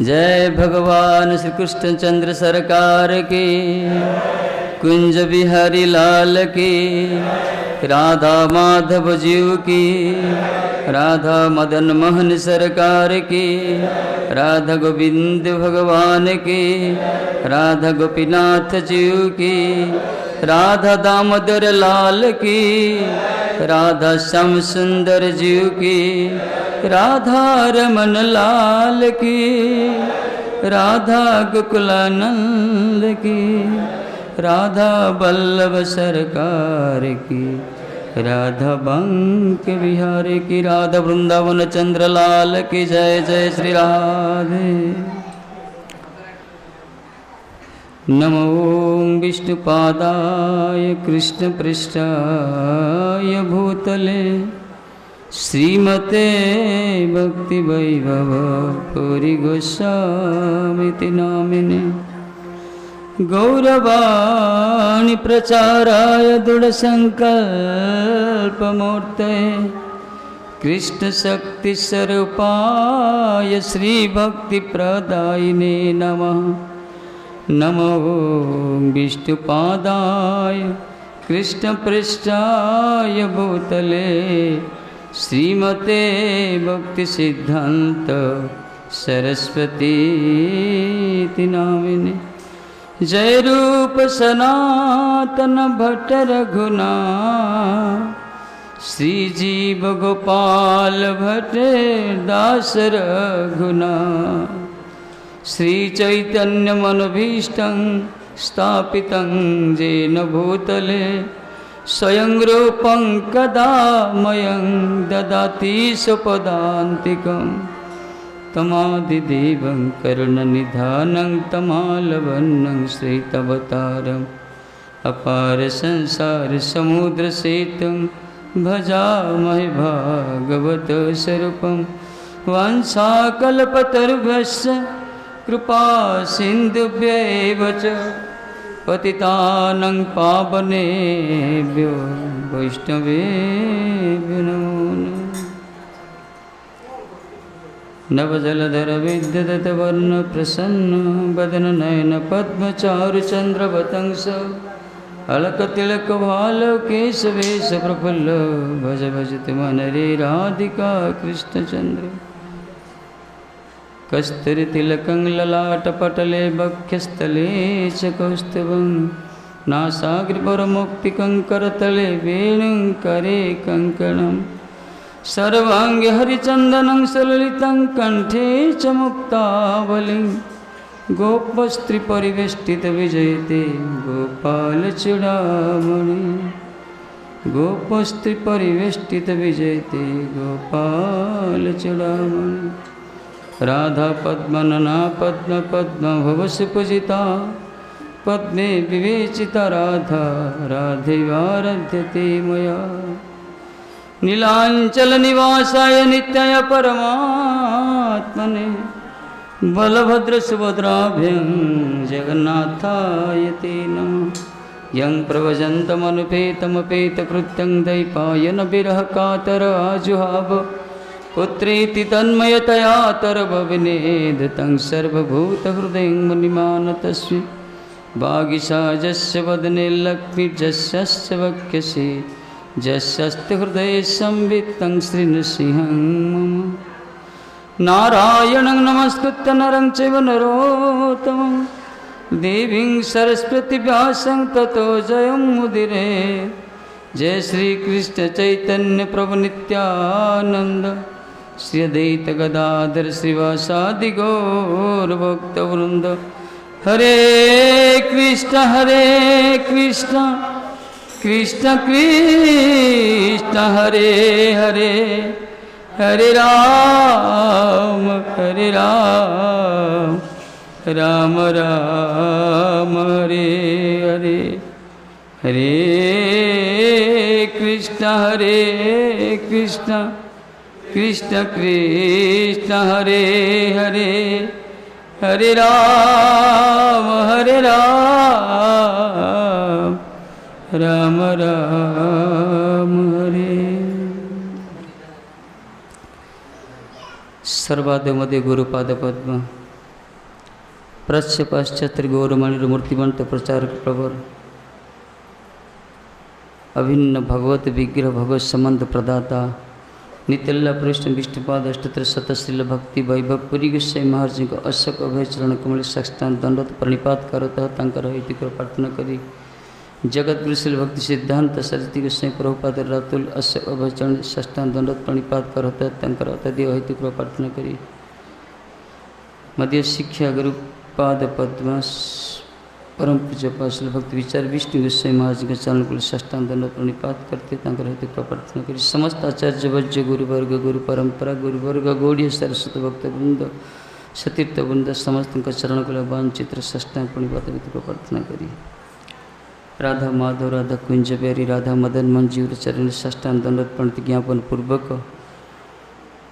जय भगवान श्री कृष्णचंद्र सरकार की, कुंज बिहारी लाल की, राधा माधव जीव की, राधा मदन मोहन सरकार की, राधा गोविंद भगवान की, राधा गोपीनाथ जीव की, राधा दामोदर लाल की, राधा श्याम सुंदर जीव की, राधा रमन लाल की, राधा गोकुलानंद की, राधा वल्लभ सरकार की, राधा बंक बिहारी की, राधा वृंदावन चंद्र लाल की जय। जय श्री राधे। नमो विष्णुपादाय कृष्णपृष्ठाय भूतले श्रीमते भक्ति वैभव पुरी गोस्वामी नामिने गौरवाणी प्रचाराय दृढ़संकल्पमूर्तये कृष्ण शक्ति स्वरूपाय श्री भक्ति प्रदायिने नमः। नमो विष्णुपादाय कृष्णपृष्ठाय भूतले श्रीमते भक्ति सिद्धांत सरस्वती नामिने जय रूप सनातन भट्ट रघुनाथ श्रीजीव गोपाल भट्ट दास रघुनाथ श्री चैतन्य मनोभीष्टं स्थापितं येन भूतले स्वयं रूपं कदा मयं ददाति स्वपदान्तिकं तमादिदेवं करुणनिधानं तमालवन्नं श्वेतावतारम् अपार संसार समुद्र सेतुं भजामहे भागवत स्वरूपं वंशाकल्पतरुभ्यश्च कृपा सिन्धुभ्येव च पतितानं पावनेभ्यो वैष्णवेभ्यो नमो नमः। नवजलधर विद्युदतवर्ण प्रसन्न वदन नयन पद्मचारुचन्द्रवतंस अलकतिलकभालकेशवेश प्रफुल्ल भज भजति मनरे राधिका कृष्णचन्द्र कस्तूरितिलकं ललाटपटले वक्षस्थले च कौस्तुभं नासाग्रवरमुक्तिकं करतले वेणुं करे कङ्कणं सर्वाङ्गे हरिचन्दनं सललितं कण्ठे च मुक्तावलिं गोपस्त्रीपरिवेष्टितविजयते गोपालचूडामणि गोपस्त्रीपरिवेष्टितविजयते गोपालचूडामणि राधा पद्मनना पद्म पद्म भवस्य पूजिता पद्मे विवेचिता राधा राधेवाराध्यते मया नीलांचल निवासाय नित्याय परमात्मने बलभद्र सुभद्राभ्यां जगन्नाथाय ते नमः। यं प्रव्रजन्तमनुपेतमपेतकृत्यं दैपायन विरह कातर आजुहाव पुत्रेति तन्मयतया तरवविनेदतं सर्वभूतहृदयं मुनिमानतस्मै वागीशाजस्य वदने लक्ष्मीर्जस्य वक्यसे जस्यस्ति हृदये संवित्तं श्रीनृसिंहं मम नारायणं नमस्कृत्य नरं चैव नरोत्तमं देवीं सरस्वती व्यासं ततो जयमुदीरये। जय श्री कृष्ण चैतन्य प्रभु नित्यानंद श्री अद्वैत गदाधर श्रीवासादि गौर भक्तवृंद। हरे कृष्ण कृष्ण कृष्ण हरे हरे हरे राम राम राम हरे हरे हरे कृष्ण कृष्ण कृष्ण हरे हरे हरे राम राम राम हरे। सर्वादमध्ये गुरुपाद पद्म प्राच्य पाश्चात्य गौरवाणी मूर्तिमंत प्रचारक प्रवर अभिन्न भगवत विग्रह भगवत संबंध प्रदाता नित्यल्ला पृष्ठ विष्णुपाद अष्टोत्तर शतश्रील भक्ति वैभव पुरी गोसाई महाराज को अशोक अभय चरण कमल साष्टांग दंडवत प्रणिपात करता तंकर हित प्रार्थना करी जगतगुरु श्री भक्ति सिद्धांत सरस्वती गोसाई प्रभुपाद रातुल अशोक अभय चरण साष्टांग दंडवत प्रणिपात करता तंकर अतदीय हित प्रार्थना करी मध्य शिक्षा गुरु पाद पद्म परम पूज्य पाशल भक्त विचार विष्णु गोसाई महाराज के चरण को साष्टांग दंड प्रणिपात करते हेतु प्रार्थना करी समस्त आचार्य वज्य गुरुवर्ग गुरु परंपरा गुरुवर्ग गौड़ीय सरस्वत भक्त वृंद सतीर्थ वृंद समस्त चरण को वांचित्र साष्टांग प्रणिपात हेतु प्रार्थना करी राधा माधव राधा कुंज प्यारी राधा मदन मंजीवर चरण साष्टांग दंड प्रणति ज्ञापन पूर्वक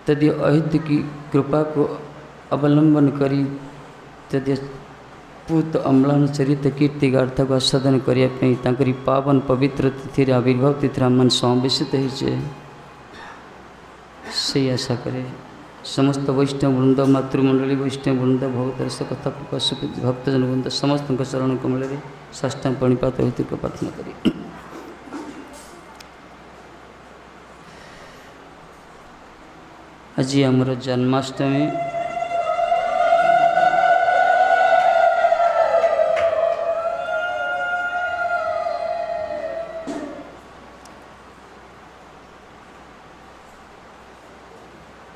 तदीय अहित की कृपा को अवलंबन करी तदीय पूत अम्लान चरित कीर्ति गार्था को आस्वादन करने पावन पवित्र तिथि आविर्भाव तिथि मन समावेशित से आशा करे समस्त वैष्णव वृंद मातृमंडली वैष्णव वृंद भगवत कथा प्रकाश भक्तजन वृंद समस्त चरण कमल साष्टांग प्रणिपात हेतु प्रार्थना करी आज आमर जन्माष्टमी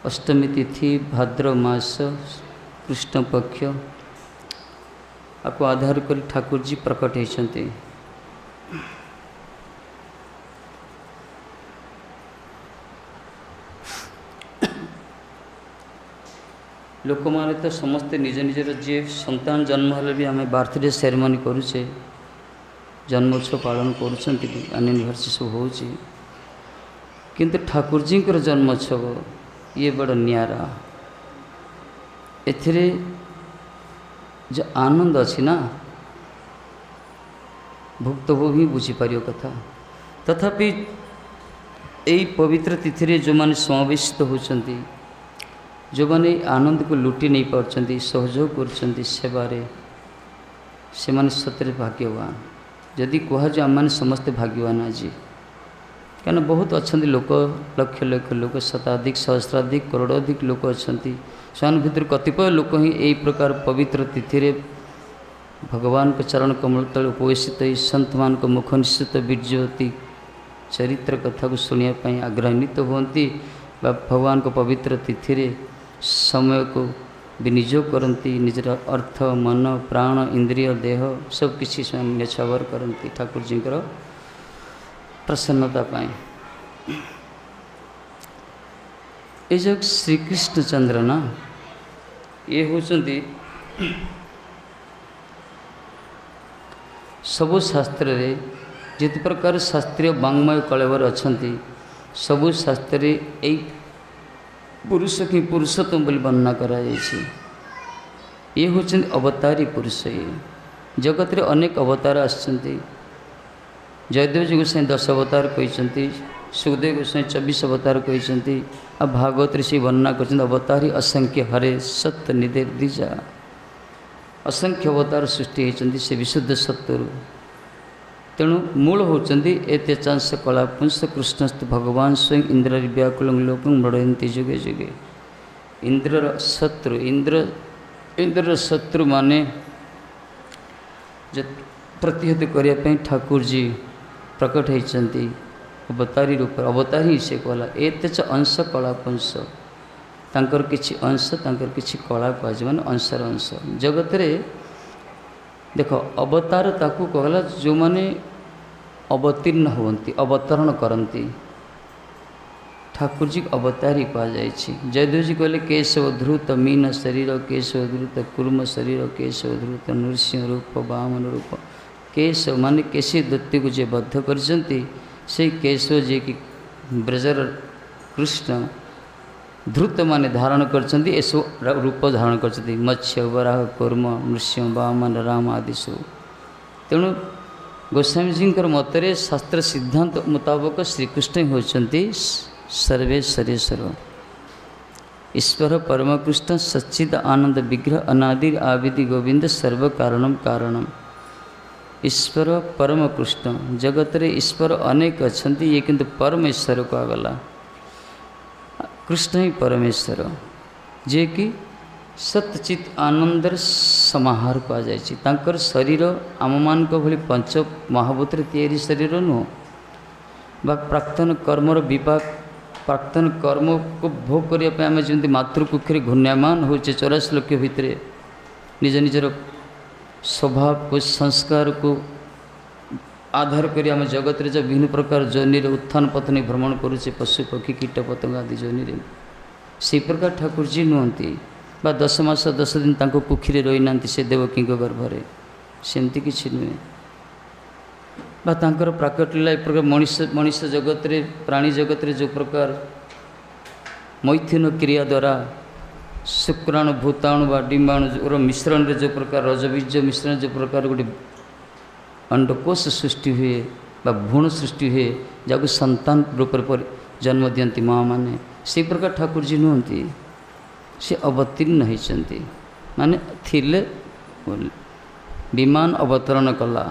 अष्टमी तिथि भाद्र मास कृष्ण पक्ष आपको आधार कर ठाकुर जी प्रकट होती लोक माने तो समस्ते निज निजर जी संतान जन्म हेले भी आम बर्थडे सेरेमनी करुचे जन्मोत्सव पालन करेनिवर्सरी सब हो किंतु ठाकुर जी जन्मोत्सव ये बड़ नियारा एथिरे जो आनंद अच्छी ना भुक्तभोगी बुझीपर कथा तथापि यही पवित्र तिथि जो मैंने समावेशित होती जो मैंने आनंद को लुटि नहीं पार्टी सहयोग कर सेवारे से माने सतरे भाग्यवान जदि कहुए आम मैंने समस्ते भाग्यवान आज क्या बहुत अच्छा लोक लक्ष लक्ष लोक शताधिक सहस्राधिक करोड़ाधिक लोक अच्छा से भर कतिपय लोक ही यही प्रकार पवित्र तिथि भगवान के चरण कमल तले उपवेशित संत मान को मुख निश्चित बीर्यवती चरित्र कथा को शुणापी आग्रहित होती भगवान को पवित्र तिथि समय को विनियोग करती निजर अर्थ मन प्राण इंद्रिय देह सब किसी न्यछावर करती ठाकुर जी प्रसन्नता पाए ये जो श्री कृष्ण चंद्र ना ये होचंदी सबु शास्त्र रे जित प्रकार शास्त्रीय वाङ्मय कलेवर अच्छी सबु शास्त्र रे यही पुरुष की पुरुषोत्तम बोली वर्णना करा ये होचंदी अवतारी पुरुष ये जगत रे अनेक अवतार आछंती जयदेव जी गोसाई 10 अवतार कहते सुखदेव गोसाई 24 अवतार कहते आ भागवत से वर्णना कर अवतारी असंख्य हरे सत्य निधे द्विजा असंख्य अवतार सृष्टि होती से विशुद्ध सत्वर तेणु मूल होती एते चांस कला पुंस कृष्णस्त भगवान स्वयं इंद्र व्याकुल लोक मृड़यती जुगे जुगे इंद्र शत्रु इंद्र शत्रु माने जो प्रतिहत करने ठाकुर जी प्रकट होती अवतारी रूप अवतारी से कहला एते च अंश कला पुंस तांकर किछि अंश तांकर किछि कला कह माने अंशर अंश जगत रे देख अवतार ताकू कहला जो माने अवतीर्ण होती अवतरण करती ठाकुर जी अवतारी कह जयदेव जी कहले केशव धृत मीन शरीर केशव धृत कुर्म शरीर केशव धृत नृसिंह रूप वामन रूप केशव माने केशी दत्ती को जे बद्ध करजंती से केशव जे कि ब्रजर कृष्ण धृत माने धारण करचंती एसो रूप धारण करचंती मत्स्य वराह कूर्म नृसिंह वामन राम आदि सब तेणु गोस्वामी जी मतरे शास्त्र सिद्धांत मुताबक श्रीकृष्ण होचंती सर्वेश्वरेश्वर ईश्वर परमकृष्ण सच्चिद आनंद विग्रह अनादि आविधि गोविंद सर्व कारणम कारणम। ईश्वर परमकृष्ण जगत रे ईश्वर अनेक अच्छा ये किंतु परमेश्वर को आगला कृष्ण ही परमेश्वर जे कि सतचित आनंदर समाहार कहुर शरीर आम मान भली पंच महाभूतर तैयारी शरीर नुह बा प्राक्तन कर्मर विपाक प्राक्तन कर्म को भोग करने आम जमी मातृकुक्षी घूर्ण्यमान हो 84 लक्ष भितर निज निजर स्वभाव को संस्कार को आधार कर आम जगत रे जो विभिन्न प्रकार जोनि उत्थान पतन भ्रमण करुचे पशु पक्षी कीट पतंग आदि जोनि से प्रकार ठाकुर जी नुहति बा 10 मास 10 दिन तांको कुखी रही ना से देवकी गर्भरे सेमती किसी नुहे बा तांकर प्राकट लीला एक प्रकार मनीष जगत रे प्राणी जगत रे जो प्रकार मैथुन क्रिया द्वारा शुक्राणु भूताणु बा डिम्बाणु मिश्रण रे जो प्रकार रजबीज मिश्रण जो प्रकार गोटे अंडकोश सृष्टि हुए बा भ्रूण सृष्टि हुए जहाँ संतान रूप जन्म दियंती माँ मैंने से प्रकार ठाकुर जी नुहति से अवतीर्ण होती माने थिले विमान अवतरण कला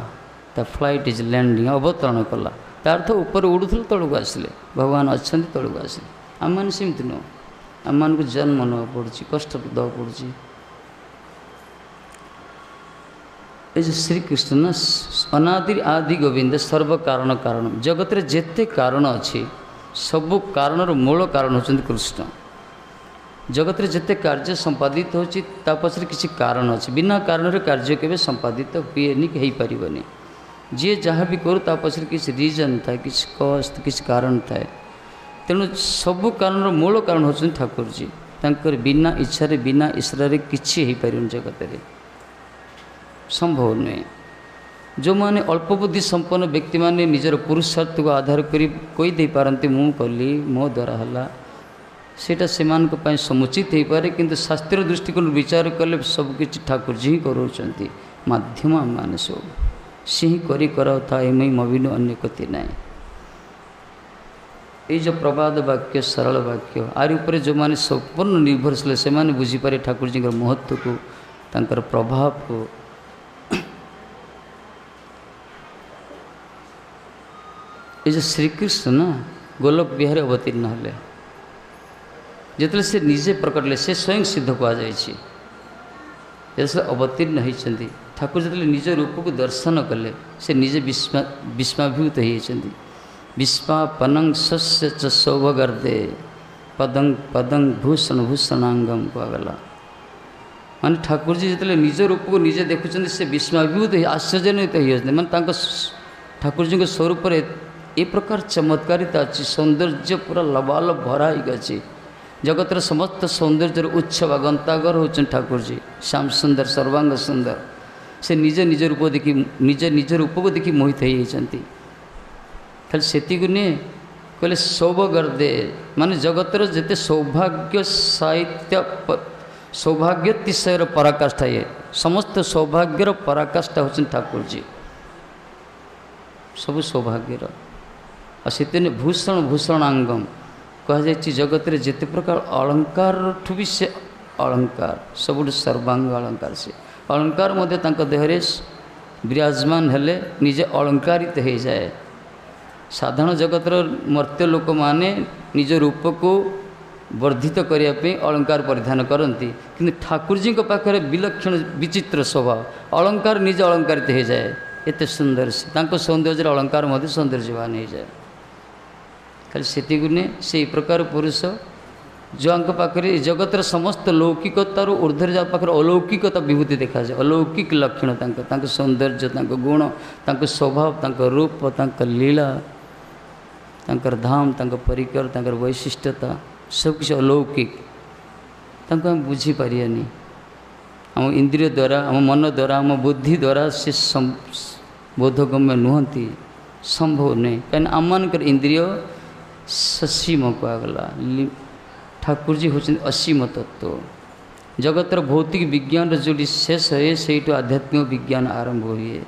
द फ्लाइट इज लैंडिंग अवतरण कला तार अर्थ ऊपर उड़ूल तौक आसिले भगवान अच्छा तौक आसिले आम मैंने सेमती नुह आम मान को जन्म ना पड़ी कष्ट देवा पड़ी ये जो श्रीकृष्ण ना अनादि आदि गोविंद सर्व कारण कारण जगत रे जेते कारण अच्छी सबु कारण मूल कारण होचंद कृष्ण जगत रे जेते कार्य संपादित होची ता पछरे किसी कारण अच्छी बिना कारण रे कार्य केबे संपादित हुएनी हो पारिबनी जी जहाँ भी करू ता पछरे किसी रीजन थाए किसी कष्ट किसी कारण थाए तेणु सबु कारण मूल कारण होचंद ठाकुर जी तांकर बिना इच्छा रे बिना ईश्वर रे किछि हो पारिबनी जगत रे संभव नुहे जो माने अल्प बुद्धि संपन्न व्यक्ति माने निजर पुरुषार्थ को आधार करी कोई दे पारंती मु कली मो द्वारा हला सेटा सेमान को पाए समुचित हो पारे किंतु शास्त्र दृष्टिकोण विचार कले सब किछि ठाकुर जी ही करोचंती माध्यम माने सब से ही करी कराओ था एमई मविनो अन्य कति नाई ये जो प्रवाद वाक्य सरल वाक्य आर उपरे जो माने संपूर्ण निर्भरशील से माने बुझी पारे ठाकुर जी महत्व को तांकर प्रभाव को ये जो श्रीकृष्ण ना गोलोक विहार अवतीर्ण हेले जिते से निजे प्रकट ले से स्वयं सिद्ध कहुसे अवतीर्ण होती ठाकुर जो निज रूप को दर्शन कले से निजे विस्माभूत होती विस्मापनं शस्य च सौभगर्दे पदं पदं भूषण भूषणांगम कहगला माने ठाकुर जी जो निज रूप को निजे देखुं से विस्माभूत आश्चर्यान्वित होती माने ठाकुर जी के स्वरूप ए प्रकार चमत्कारिता अच्छी सौंदर्य पूरा लबालब भरा ही जगतर समस्त सौंदर्य उत्सव गंतागर होचन ठाकुर जी श्याम सुंदर सर्वांग सुंदर से निज निज रूप देखी निज रूप को देखी मोहित होती खाली से कहले सौभगर्दे माने जगतर जिते सौभाग्य साहित्य सौभाग्यतिशयर पराकाष्ठा ये समस्त सौभाग्यर पराकाष्ठा होचन ठाकुर जी सब सौभाग्यर और से भूषण भूषणांगम कहुई जगत रे जिते प्रकार अलंकार ठू भी से अलंकार सब सर्वांग अलंकार से अलंकार मध्य देहरे विराजमान हेले निजे अलंकारित हो जाए साधारण जगतर मर्त्य लोक माने निज रूप को वर्धित करने अलंकार परिधान करती किंतु ठाकुर जी पाखे विलक्षण विचित्र स्वभाव अलंकार निज अलंकारित हो जाए एत सुंदर से सौंदर्य अलंकार मध्य सौंदर्यवान हो जाए खाली से से प्रकार पुरुष जो पाखे जगतर समस्त लौकिकतार ऊर्धर जा पाखे अलौकिकता विभूति देखा जाए अलौकिक लक्षण सौंदर्य गुण स्वभाव रूप लीला धाम परिकर वैशिष्ट्यता सबकि अलौकिक आम बुझीपारानी आम इंद्रिय द्वारा आम मन द्वारा आम बुद्धि द्वारा से बोधगम्य नुहति संभव नहीं कहीं आम मान इंद्रिय ससीम कहगला ठाकुर जी होती असीम तत्व जगतर भौतिक विज्ञान जोड़ी शेष है से आध्यात्मिक विज्ञान आरंभ हुए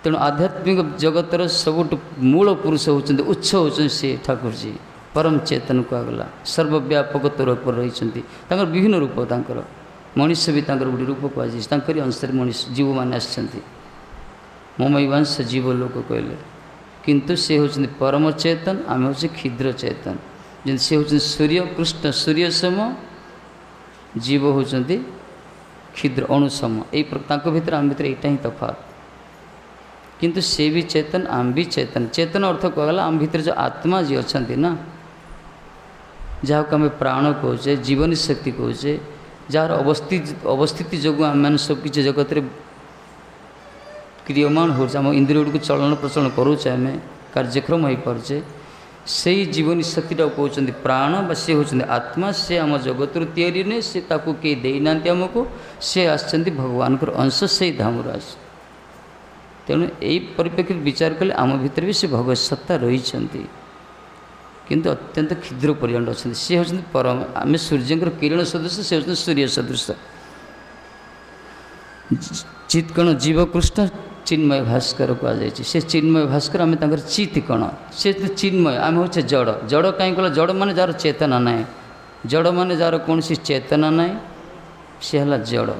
तेणु आध्यात्मिक जगतर सबुठ मूल पुरुष होती उच्च होती से ठाकुर जी परम चेतन कहगला सर्वव्यापक तौर पर रही विभिन्न रूप तांकर मनुष्य भी तांकर गोटे रूप कहुरी अंश मनुष्य जीव मैंने आसछन्ति ममैवांश जीव लोक कहले किंतु से होचंदी परम चेतन आम हूँ क्षुद्र चेतन जमी से होचंदी सूर्य कृष्ण सूर्य सम जीव होचंदी क्षुद्र अणुसम यही भितर आम भितर यहाँ ही तफात किंतु से भी चेतन आम भी चेतन चेतन अर्थ कहला आम भितर जो आत्मा जी अच्छा ना जहाँ को आम प्राण कहे जीवन शक्ति कहे जार अवस्थिति जो आम मैंने सबकि जगत रे क्रियमाण हो इंद्रिय को चलन प्रचलन करुचे आम कार्यक्रम हो पारे से जीवन शक्तिटा कहते प्राण बा सी होती आत्मा से आम जगत रू नहीं से कई देना आमको सी आसछन्ति भगवान को अंश से धाम आस तेणु यही परिप्रेक्षी विचार कले आम भितर भी से भगवत सत्ता रही किंतु अत्यंत क्षुद्र पर्यंत अच्छा सी होती परम आम सूर्य किरण सदृश से होती सूर्य सदृश चित्कण जीव कृष्ण चिन्मय भास्कर कहुई से चिन्मय भास्कर आम चित कण से चिन्मय आम हूँ जड़ जड़ कहीं कल जड़ मान जार चेतना ना जड़ मान जार कौन चेतना ना सी है जड़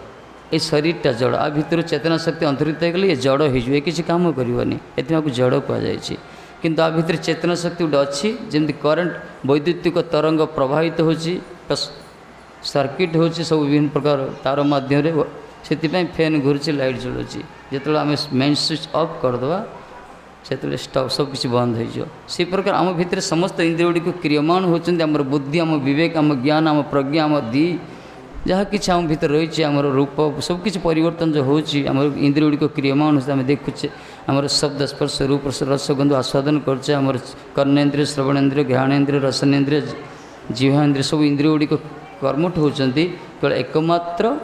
ये शरीरटा जड़ आ भितर चेतना शक्ति अंतरित हो गले ये जड़ हो किसी काम करनी ये जड़ कहुई किंतु आ भितर चेतना शक्ति गोटे अच्छी जमी करेन्ट वैद्युतिक तरंग प्रभावित हो सर्किट हो सब विभिन्न प्रकार तार मध्यम से फैन घूरी लाइट जलुची जो आम मेन स्विच ऑफ करदे से स्टॉप सब किसी बंद हो से प्रकार आम भितर समस्त इंद्रिय गुड़ी क्रियमाण होती आम बुद्धि आम विवेक आम ज्ञान आम प्रज्ञा आम दी जहाँ कि आम भीतर रही आम रूप सबकि परिवर्तन जो होम इंद्रिय गुड़ी क्रियमाण हो देखुचे आम शब्द स्पर्श रूप रसगंध आस्वादन करचे आम कर्णेन्द्रिय श्रवणेन्द्रिय ज्ञानेन्द्रिय रसनेन्द्रिय जिह्वेन्द्रिय सब इंद्रिय गुड़ी कर्मठ होती केवल एकमात्र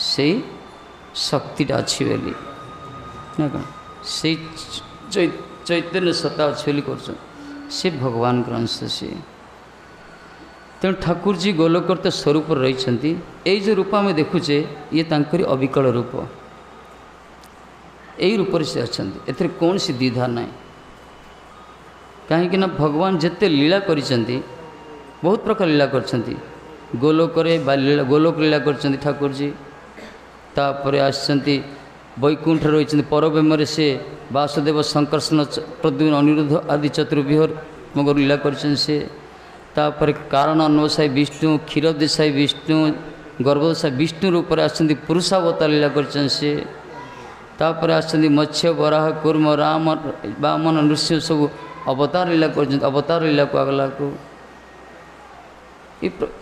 से शक्तिटा अच्छी बोली ना कौन से चैतन्य सत्ता अच्छी कर से भगवान अंश से तेणु ठाकुर जी गोलोक स्वरूप रही यही जो रूप आम देखुचे ये तांकरी अविकल रूप यही रूप से अच्छा ए कौन सी द्विधा ना कहीं भगवान जिते लीला करिसेंती बहुत प्रकार लीला करछंती गोलोक गोलोक लीला करछंती ठाकुर जी तापर आसछंती वैकुंठ रही परब्रह्म से वासुदेव संकर्षण प्रद्युम्न अनिरुद्ध आदि चतुर्विहर मगर लीला करछन से तापर कारण अन्वसायी विष्णु क्षीर देशाई विष्णु गर्भदशाई विष्णु रूप आसछंती पुरुषावतार लीला करछन से तापर आसछंती मत्स्य वराह कूर्म राम वामन नृसिंह सब अवतार लीला करछंती अवतार लीला को अगला को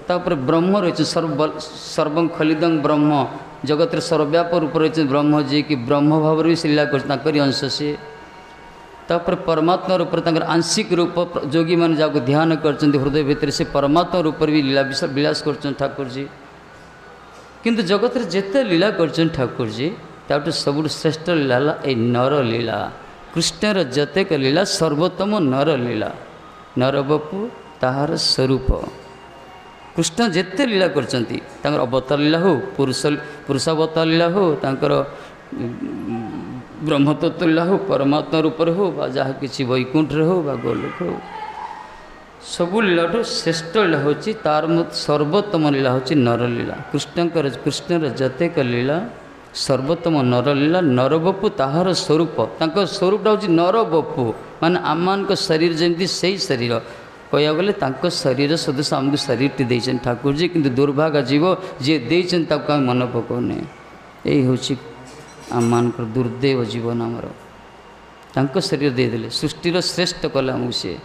तापर ब्रह्म रही सर्वं खलिदं ब्रह्म जगत सर्वव्याप रूप रही ब्रह्म जी की ब्रह्म भाव से लीला कर अंश से तापर परमात्मा रूप आंशिक रूप जोगी मैंने जहाँ ध्यान कर हृदय भितर से परमात्मा रूप भी लीला विलास कर ठाकुर जी किंतु जगत जिते लीला कर ठाकुर जी ताठू सब श्रेष्ठ लीला ये नर लीला कृष्णर जतेक लीला सर्वोत्तम नर लीला नरबपु ताहार स्वरूप कृष्ण जिते लीला करचंती अवतार लीला हो पुरुषावतार लीला हो ब्रह्मतत्व लीला हो परमात्मा रूप हो जहाँ किसी वैकुंठ हो गोलोक हो सबू लीला श्रेष्ठ लीला हो तार सर्वोत्तम लीला हो नरलीला कृष्णर जतेक लीला सर्वोत्तम नरलीला नरबपु ताहार स्वरूप स्वरूपटा हूँ नरबपु माने आम शरीर जमी से शरीर कह गले शरीर सदस्य आमको शरीर टी ठाकुर जी किंतु दुर्भाग्य जीव जी देन मन पकाने यही हूँ आम मान दुर्दैव जीवन आमर शरीर देदेले सृष्टिर श्रेष्ठ कले आमको सी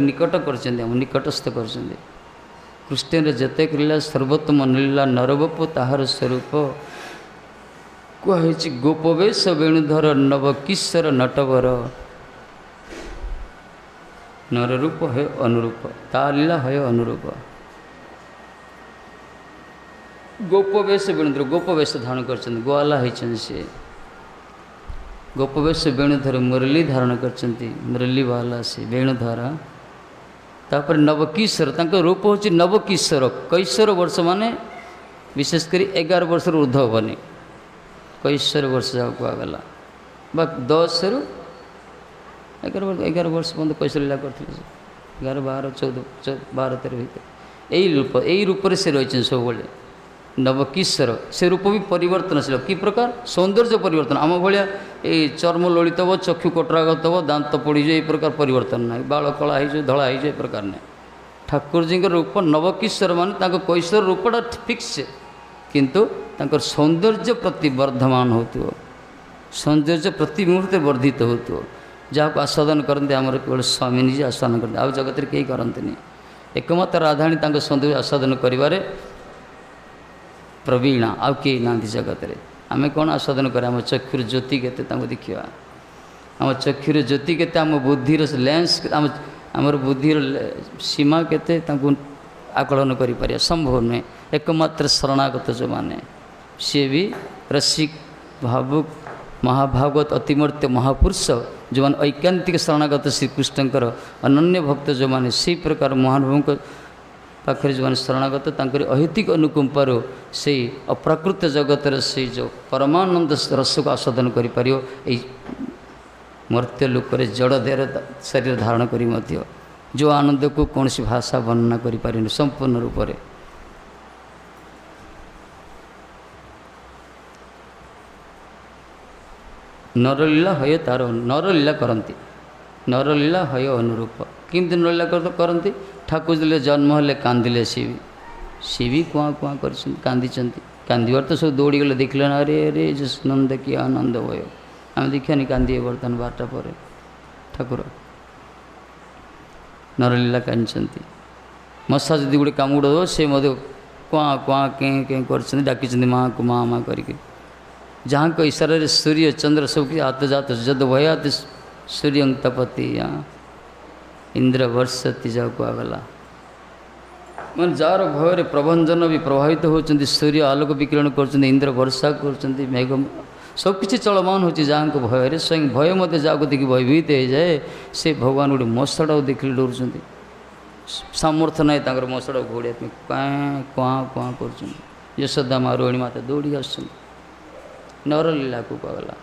निकट कर निकटस्थ कर कृष्ण जतेक लीला सर्वोत्तम लीला नरबपु ताहार स्वरूप कहुई गोपवेश वेणुधर नव किशोर नटवर नर रूप है अनुरूप ता लीला है अनुरूप गोपवेश वेणुधर गोपवेश धारण कर गोवाला होती से गोपवेश वेणुधर मुरली धारण कर मुरली वाला से वेणुधर तापर नवकिशोर रूप हूँ नवकिशोर कैशोर वर्ष माने विशेषकर 11 वर्ष ऊर्ध हेनी कैशोर वर्ष जहाँ कहगला बा 10 ରୁ 11 वर्ष पर्यटन कैशोर लीला करते 11 12 14 12 13 ଭିତରେ ଏଇ ରୂପରେ ସେ ରହିଛନ୍ତି ସବୁବେଳେ। ନବକିଶୋର ସେ ରୂପ ବି ପରିବର୍ତ୍ତନଶୀଳ। କି ପ୍ରକାର ସୌନ୍ଦର୍ଯ୍ୟ ପରିବର୍ତ୍ତନ। ଆମ ଭଳିଆ ଏଇ ଚର୍ମ ଲଳିତ ହେବ, ଚକ୍ଷୁ କଟରାଗତ ହେବ, ଦାନ୍ତ ପଡ଼ିଯିବ, ଏଇ ପ୍ରକାର ପରିବର୍ତ୍ତନ ନାହିଁ। ବାଳ କଳା ହେଇଯିବ, ଧଳା ହେଇଯିବ, ଏ ପ୍ରକାର ନାହିଁ। ଠାକୁରଜୀଙ୍କ ରୂପ ନବକିଶୋର ମାନେ ତାଙ୍କ କୈଶୋର ରୂପଟା ଫିକ୍ସ, କିନ୍ତୁ ତାଙ୍କର ସୌନ୍ଦର୍ଯ୍ୟ ପ୍ରତି ବର୍ଦ୍ଧମାନ ହେଉଥିବ, ସୌନ୍ଦର୍ଯ୍ୟ ପ୍ରତି ମୁହୂର୍ତ୍ତେ ବର୍ଦ୍ଧିତ ହେଉଥିବ। ଯାହାକୁ ଆସ୍ୱାଦନ କରନ୍ତି ଆମର କେବଳ ସ୍ୱାମୀ ନିଜେ ଆସ୍ୱାଦନ କରନ୍ତି, ଆଉ ଜଗତରେ କେହି କରନ୍ତିନି। ଏକମାତ୍ର ରାଧାଣୀ ତାଙ୍କ ସୌନ୍ଦର୍ଯ୍ୟ ଆସ୍ୱାଦନ କରିବାରେ ପ୍ରବୀଣା, ଆଉ କେହି ନାହାନ୍ତି ଜଗତରେ। ଆମେ କ'ଣ ଆସ୍ୱାଦନ କରିବା? ଆମ ଚକ୍ଷୁର ଜ୍ୟୋତି କେତେ ତାଙ୍କୁ ଦେଖିବା, ଆମ ଚକ୍ଷୁର ଜ୍ୟୋତି କେତେ, ଆମ ବୁଦ୍ଧିର ଲେନ୍ସ, ଆମର ବୁଦ୍ଧିର ସୀମା କେତେ, ତାଙ୍କୁ ଆକଳନ କରିପାରିବା ସମ୍ଭବ ନୁହେଁ। ଏକମାତ୍ର ଶରଣାଗତ ଯେଉଁମାନେ, ସିଏ ବି ରସିକ ଭାବୁକ ମହାଭାଗବତ ଅତିମୂର୍ତ୍ୟ ମହାପୁରୁଷ ଯେଉଁମାନେ ଐକାନ୍ତିକ ଶରଣାଗତ ଶ୍ରୀକୃଷ୍ଣଙ୍କର ଅନନ୍ୟ ଭକ୍ତ ଯେଉଁମାନେ, ସେହି ପ୍ରକାର ମହାନୁଭବଙ୍କ ପାଖରେ ଯେଉଁମାନେ ଶରଣାଗତ, ତାଙ୍କରି ଅହେତିକ ଅନୁକମ୍ପାରୁ ସେଇ ଅପ୍ରାକୃତ ଜଗତର ସେଇ ଯେଉଁ ପରମାନନ୍ଦ ରସକୁ ଆସ୍ୱାଦନ କରିପାରିବ, ଏଇ ମର୍ତ୍ତ୍ୟ ଲୋକରେ ଜଡ଼ ଦେହର ଶରୀର ଧାରଣ କରି ମଧ୍ୟ ଯେଉଁ ଆନନ୍ଦକୁ କୌଣସି ଭାଷା ବର୍ଣ୍ଣନା କରିପାରିନି ସମ୍ପୂର୍ଣ୍ଣ ରୂପରେ। ନରଲୀଳା ହୟ ତାର ନରଲୀଳା କରନ୍ତି, ନରଲୀଳା ହୟ ଅନୁରୂପ। କେମିତି ନରଲୀଳା କରନ୍ତି? ଠାକୁର ଯେତେବେଳେ ଜନ୍ମ ହେଲେ କାନ୍ଦିଲେ, ସିଏ ବି କୁଆଁ କୁଆଁ କରିଛନ୍ତି, କାନ୍ଦିଛନ୍ତି। କାନ୍ଦିବାର ତ ସବୁ ଦୌଡ଼ିଗଲେ, ଦେଖିଲେ ନା, ଆରେ ଆରେ ନନ୍ଦ କି ଆନନ୍ଦ ଭୟ। ଆମେ ଦେଖିବାନି କାନ୍ଦିବେ ବର୍ତ୍ତମାନ 12ଟା ପରେ। ଠାକୁର ନରଲୀଳା କାନ୍ଦିଛନ୍ତି। ମଶା ଯଦି ଗୋଟେ କାମୁଡ଼ ଦେବ, ସେ ମଧ୍ୟ କୁଆଁ କୁଆଁ କେଁ କେଁ କରିଛନ୍ତି, ଡାକିଛନ୍ତି ମାଆକୁ ମା ମା କରିକି। ଯାହାଙ୍କ ଇଶାରାରେ ସୂର୍ଯ୍ୟ ଚନ୍ଦ୍ର ସବୁ କିଛି ଆତଜାତ ଯଦ ଭୟାତ ସୂର୍ଯ୍ୟଂ ତପତି ଇନ୍ଦ୍ର ବର୍ଷତି, ଯାହା କୁହାଗଲା। ମାନେ ଯାହାର ଭୟରେ ପ୍ରଭଞ୍ଜନ ବି ପ୍ରଭାବିତ ହେଉଛନ୍ତି, ସୂର୍ଯ୍ୟ ଆଲୋକ ବିକିରଣ କରୁଛନ୍ତି, ଇନ୍ଦ୍ର ବର୍ଷା କରୁଛନ୍ତି, ମେଘ ସବୁକିଛି ଚଳମାନ ହେଉଛି ଯାହାଙ୍କ ଭୟରେ। ସ୍ୱୟଂ ଭୟ ମଧ୍ୟ ଯାହାକୁ ଦେଖି ଭୟଭୀତ ହେଇଯାଏ, ସେ ଭଗବାନ ଗୋଟେ ମଶାଟାକୁ ଦେଖିଲେ ଡରୁଛନ୍ତି। ସାମର୍ଥ୍ୟ ନାହିଁ ତାଙ୍କର ମଶାଟାକୁ ଘୋଡ଼ିବା ପାଇଁ, କାଁ କୁଆଁ କୁଆଁ କରୁଛନ୍ତି। ଯଶୋଦା ମା ରୋହିଣୀ ମାତା ଦୌଡ଼ିକି ଆସୁଛନ୍ତି। ନରଲୀଳାକୁ କୁହାଗଲା,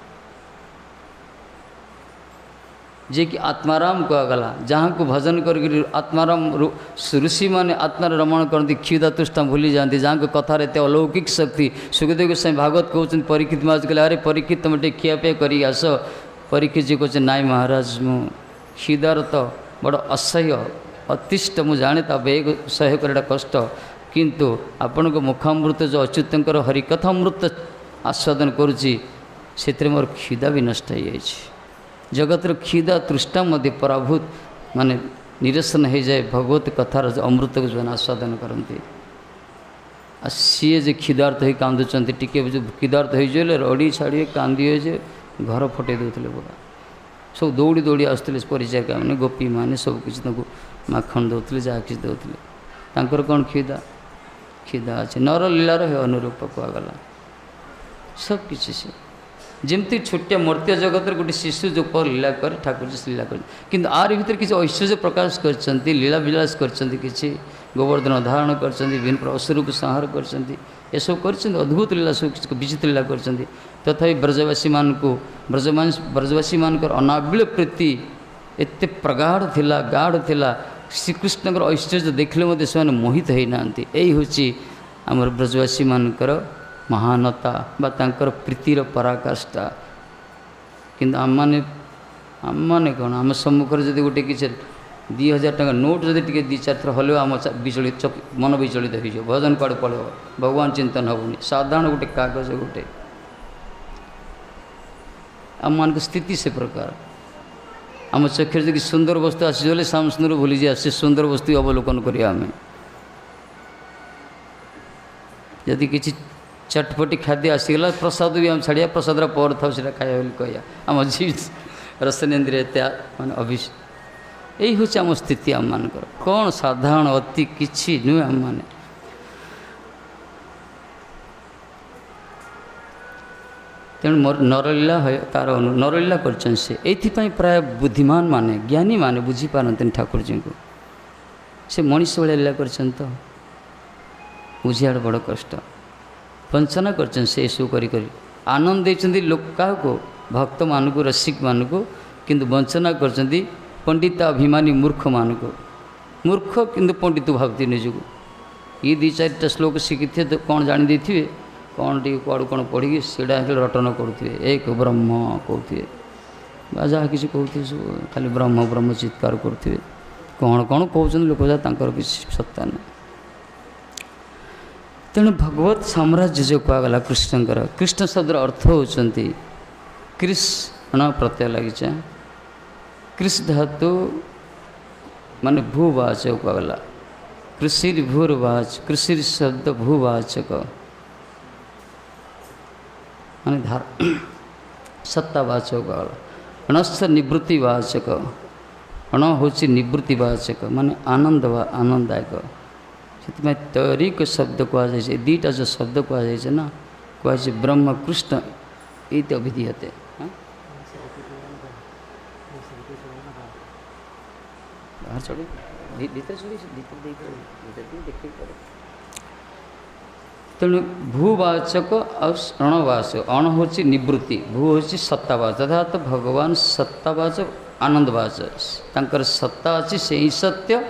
ଯିଏକି ଆତ୍ମାରାମ କୁହାଗଲା। ଯାହାକୁ ଭଜନ କରିକି ଆତ୍ମାରାମ ଋଷିମାନେ ଆତ୍ମାର ରମଣ କରନ୍ତି, କ୍ଷୁଧା ତୃଷ୍ଣା ଭୁଲି ଯାଆନ୍ତି। ଯାହାଙ୍କ କଥାରେ ଏତେ ଅଲୌକିକ ଶକ୍ତି। ସୁଖଦେବ ଗୋସ୍ୱାମୀ ଭାଗବତ କହୁଛନ୍ତି, ପରୀକ୍ଷିତ ମହାରାଜ କହିଲେ, ଆରେ ପରୀକ୍ଷିତ ତୁମେ ଟିକେ ଖିଆପିଆ କରିକି ଆସ। ପରୀକ୍ଷିତ ଯିଏ କହୁଛନ୍ତି, ନାଇଁ ମହାରାଜ, ମୁଁ କ୍ଷୁଧାର ତ ବଡ଼ ଅସହ୍ୟ ଅତିଷ୍ଠ, ମୁଁ ଜାଣେ ତା ବେଗ ସହ୍ୟ କରିବାଟା କଷ୍ଟ, କିନ୍ତୁ ଆପଣଙ୍କ ମୁଖାମୃତ ଯେଉଁ ଅଚ୍ୟୁତଙ୍କର ହରିକଥାମୃତ ଆସ୍ୱାଦନ କରୁଛି, ସେଥିରେ ମୋର କ୍ଷୁଧା ବି ନଷ୍ଟ ହୋଇଯାଇଛି। ଜଗତର କ୍ଷୁଧା ତୃଷ୍ଣା ମଧ୍ୟ ପରାଭୂତ ମାନେ ନିରସନ ହୋଇଯାଏ ଭଗବତ କଥାର ଅମୃତକୁ ଯେଉଁମାନେ ଆସ୍ୱାଦନ କରନ୍ତି। ଆଉ ସିଏ ଯେ କ୍ଷୁଧାର୍ଥ ହୋଇ କାନ୍ଦୁଛନ୍ତି, ଟିକେ କ୍ଷୁଧାର୍ଥ ହୋଇଯିଲେ ରଡ଼ି ଛାଡ଼ିବେ, କାନ୍ଦିବେ ଯେ ଘର ଫଟେଇ ଦେଉଥିଲେ ପୁରା। ସବୁ ଦୌଡ଼ି ଦୌଡ଼ି ଆସୁଥିଲେ ପରିଚାରିକା ମାନେ, ଗୋପୀମାନେ ସବୁକିଛି ତାଙ୍କୁ ମାଖନ ଦେଉଥିଲେ, ଯାହା କିଛି ଦେଉଥିଲେ। ତାଙ୍କର କ'ଣ କ୍ଷୁଧା ଅଛି। ନରଲୀଳାର ହେ ଅନୁରୂପ କୁହାଗଲା। ସବୁକିଛି ସେ ଯେମିତି ଛୋଟିଆ ମର୍ତ୍ତ୍ୟ ଜଗତରେ ଗୋଟେ ଶିଶୁ ଯେଉଁ ଲୀଳା କରେ, ଠାକୁର ଲୀଳା କରି, କିନ୍ତୁ ଆରି ଭିତରେ କିଛି ଐଶ୍ୱର୍ଯ୍ୟ ପ୍ରକାଶ କରିଛନ୍ତି, ଲୀଳା ବିଳାସ କରିଛନ୍ତି, କିଛି ଗୋବର୍ଦ୍ଧନ ଧାରଣ କରିଛନ୍ତି, ବିଭିନ୍ନ ଅସୁରକୁ ସଂହାର କରିଛନ୍ତି, ଏସବୁ କରିଛନ୍ତି। ଅଦ୍ଭୁତ ଲୀଳା ସବୁ କିଛି ବିଚିତ୍ର ଲୀଳା କରିଛନ୍ତି। ତଥାପି ବ୍ରଜବାସୀମାନଙ୍କର ଅନାବିଳ ପ୍ରୀତି ଏତେ ପ୍ରଗାଢ଼ ଥିଲା, ଗାଢ଼ ଥିଲା। ଶ୍ରୀକୃଷ୍ଣଙ୍କର ଐଶ୍ୱର୍ଯ୍ୟ ଦେଖିଲେ ମଧ୍ୟ ସେମାନେ ମୋହିତ ହୋଇନାହାନ୍ତି। ଏଇ ହେଉଛି ଆମର ବ୍ରଜବାସୀମାନଙ୍କର ମହାନତା ବା ତାଙ୍କର ପ୍ରୀତିର ପରାକାଷ୍ଠା। କିନ୍ତୁ ଆମମାନେ କ'ଣ, ଆମ ସମ୍ମୁଖରେ ଯଦି ଗୋଟେ କିଛି 2000 ଟଙ୍କା ନୋଟ୍ ଯଦି ଟିକେ 2-4 ଥର ହଲେବ, ଆମ ମନ ବିଚଳିତ ହୋଇଯିବ, ଭଜନ କୁଆଡ଼େ ପଳେଇବ, ଭଗବାନ ଚିନ୍ତନ ହେବନି। ସାଧାରଣ ଗୋଟେ କାଗଜ ଗୋଟେ, ଆମମାନଙ୍କ ସ୍ଥିତି ସେ ପ୍ରକାର। ଆମ ଚକ୍ଷୁରେ ଯଦି ସୁନ୍ଦର ବସ୍ତୁ ଆସିଗଲେ, ଶ୍ୟାମ ସୁନ୍ଦର ଭୁଲିଯିବା, ସେ ସୁନ୍ଦର ବସ୍ତୁ ଅବଲୋକନ କରିବା। ଆମେ ଯଦି କିଛି ଚଟପଟି ଖାଦ୍ୟ ଆସିଗଲା, ପ୍ରସାଦ ବି ଆମେ ଛାଡ଼ିବା, ପ୍ରସାଦର ପରେ ଥାଉ ସେଇଟା ଖାଇବା ବୋଲି କହିବା। ଆମ ରସନେନ୍ଦ୍ରିୟ ଏତେ ମାନେ ଏଇ ହେଉଛି ଆମ ସ୍ଥିତି ଆମମାନଙ୍କର। କ'ଣ ସାଧାରଣ ଅତି କିଛି ନୁହେଁ ଆମମାନେ। ତେଣୁ ନରଲୀଳା ତାର ନରଲୀଳା କରିଛନ୍ତି ସେ। ଏଇଥିପାଇଁ ପ୍ରାୟ ବୁଦ୍ଧିମାନ ମାନେ, ଜ୍ଞାନୀମାନେ ବୁଝିପାରନ୍ତିନି ଠାକୁରଜୀଙ୍କୁ। ସେ ମଣିଷ ଭଳିଆ ଲୀଳା କରିଛନ୍ତି ତ ବୁଝିବାଟା ବଡ଼ କଷ୍ଟ। ବଞ୍ଚନା କରିଛନ୍ତି ସେ ଏସବୁ କରି ଆନନ୍ଦ ଦେଇଛନ୍ତି ଲୋକ କାହାକୁ, ଭକ୍ତମାନଙ୍କୁ, ରସିକମାନଙ୍କୁ, କିନ୍ତୁ ବଞ୍ଚନା କରିଛନ୍ତି ପଣ୍ଡିତ ଅଭିମାନୀ ମୂର୍ଖମାନଙ୍କୁ। मूर्ख किंतु पंडित भावती निजको ये दी चारिटा श्लोक शिखी थे तो कौन जानी देथिबे कौन टी कुआड़ू कौन पढ़ी सीटा रटन करुवे एक ब्रह्म कहते जहाँ किसी कहते सब खाली ब्रह्म ब्रह्म चित्कार करुवे कौन कौन कहते लोक तांकर किसी सत्ता ना तेणु भगवत साम्राज्य जो कहगला कृष्णकर कृष्ण शब्द अर्थ होती कृष्ण प्रत्यय लगे कृष धातु माने भूवाचक कहगला कृषिर भूर्वाच कृषिर शब्द भूवाचक माने धार सत्तावाचक कहगला अणस्थ निवृत्तिवाचक अण हूँ निवृत्तिवाचक माने आनंददायक से तैरिक शब्द कहुए दीटा जो शब्द कहुए ना कहुए ब्रह्म कृष्ण ये अभिधीयते बाहर चढ़ भीतर तेणु भूवाचक और अणवाचक अण हूँ निवृत्ति भू हूँ सत्तावाचक अर्थात भगवान सत्तावाचक आनंदवाचक तांकर सत्ता अच्छी से ही सत्य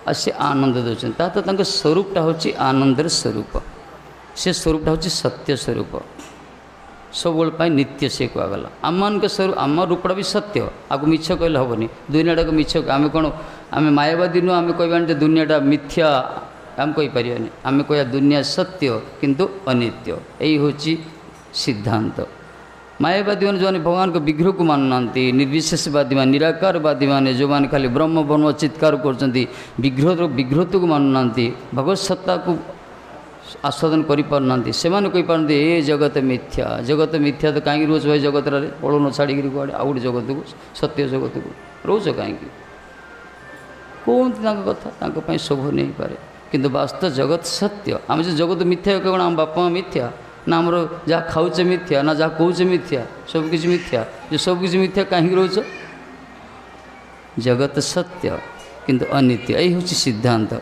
आ से आनंद दौरान तो स्वरूपटा हूँ आनंदर स्वरूप से स्वरूपटा हूँ सत्य स्वरूप सब नित्य से कहगला आम मान स्वरूप आम रूपटा भी सत्य आपको मिछ कहले हेनी दुनियाटा को मिछ आम कौन आम मायावादी नुह आम कह दुनियाटा मिथ्या आम कहीपर आम कह दुनिया सत्य किंतु अनित्य यही हूँ सिद्धांत मायावादी मैंने जो भगवान को विग्रह को मानुना निर्विशेषवादी मान निराकारवादी मैंने जो मैंने खाली ब्रह्म ब्रह्म चित्कार कर विग्रह को मानुना भगवत सत्ता को आस्वादन करना से कहीपर ए जगत मिथ्या तो कहीं रोज भाई जगत पड़न छाड़ी कड़े आउ गोटे जगत को सत्य जगत को रोज कहीं कहते कथा शोभ नहीं पारे किंतु वास्तव जगत सत्य आम जो जगत मिथ्या कौन आम बापा मिथ्या ना आमर जहाँ खाऊचे मिथ्या ना जहाँ कौचे मिथ्या सबकि मिथ्या जो सबकि मिथ्या कहीं रोच जगत सत्य किंतु अनित्य यही हूँ सिद्धांत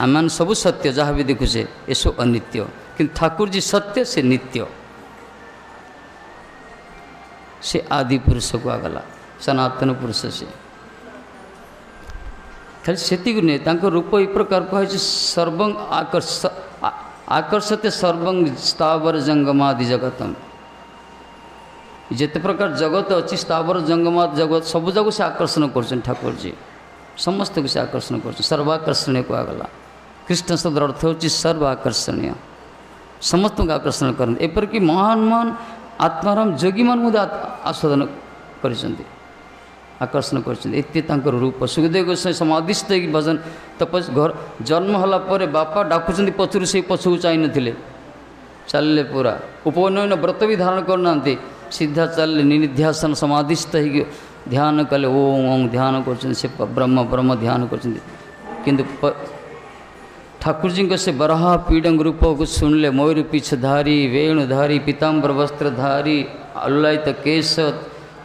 आम सब सत्य जहाँ भी देखुचे ये सब अनित्य किंतु ठाकुर जी सत्य से नित्य से आदि पुरुष को आगला सनातन पुरुष से खाली से नहीं रूप ये प्रकार कहे सर्वं आकर्षते सर्वं स्थावर जंगमादि जगतम जिते प्रकार जगत अच्छी स्थावर जंगमाद जगत सब जगह से आकर्षण कर ठाकुर जी समस्त को से आकर्षण कर सर्वाकर्षणीय कहगला कृष्ण शब्द अर्थ हूँ सर्वाकर्षणीय समस्त को आकर्षण करते एपरिक महान महान आत्माराम जोगी मान आस्वादन कर आकर्षण कर रूप सुखदेव गोस्वामी समाधिस्थ भजन तपस घर जन्म होला पर बापा डाकुं पचर से पछू चाह नी चलिए पूरा उपनयन व्रत भी धारण करना सीधा चलिए निध्यासन समाधिस्थ ध्यान कले ओम ओम ध्यान कर ब्रह्म ब्रह्म ध्यान कर ठाकुर जी से बराह पीडंग रूप को सुनले मयूर पीछधारी वेणुधारी पीताम्बर वस्त्रधारी अल्लायित केश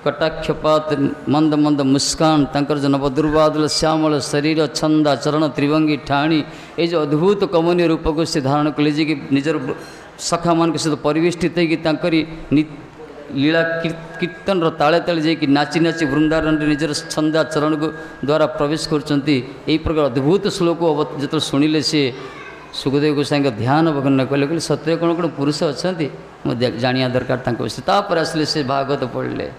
कटाक्षपात मंद मंद मुस्कान तंकर जो नवदुर्वादल श्यामल शरीर छंदा चरण त्रिभंगी ठाणी ये जो अद्भुत कमनीय रूप को से धारण कले कि निजर सखा मान के सहित परिवेष्टित होगी लीला कीर्तन ताले ताले जाकि नाची नाची वृंदावन निजर छंदा चरण को द्वारा प्रवेश कर प्रकार अद्भुत श्लोक जो शुणिले सी सुखदेव गोस्वामी ध्यान भग्न कले कहले सत्य कौन कौन पुरुष अच्छा जाना दरकार विषय आसले से भागवत पढ़ले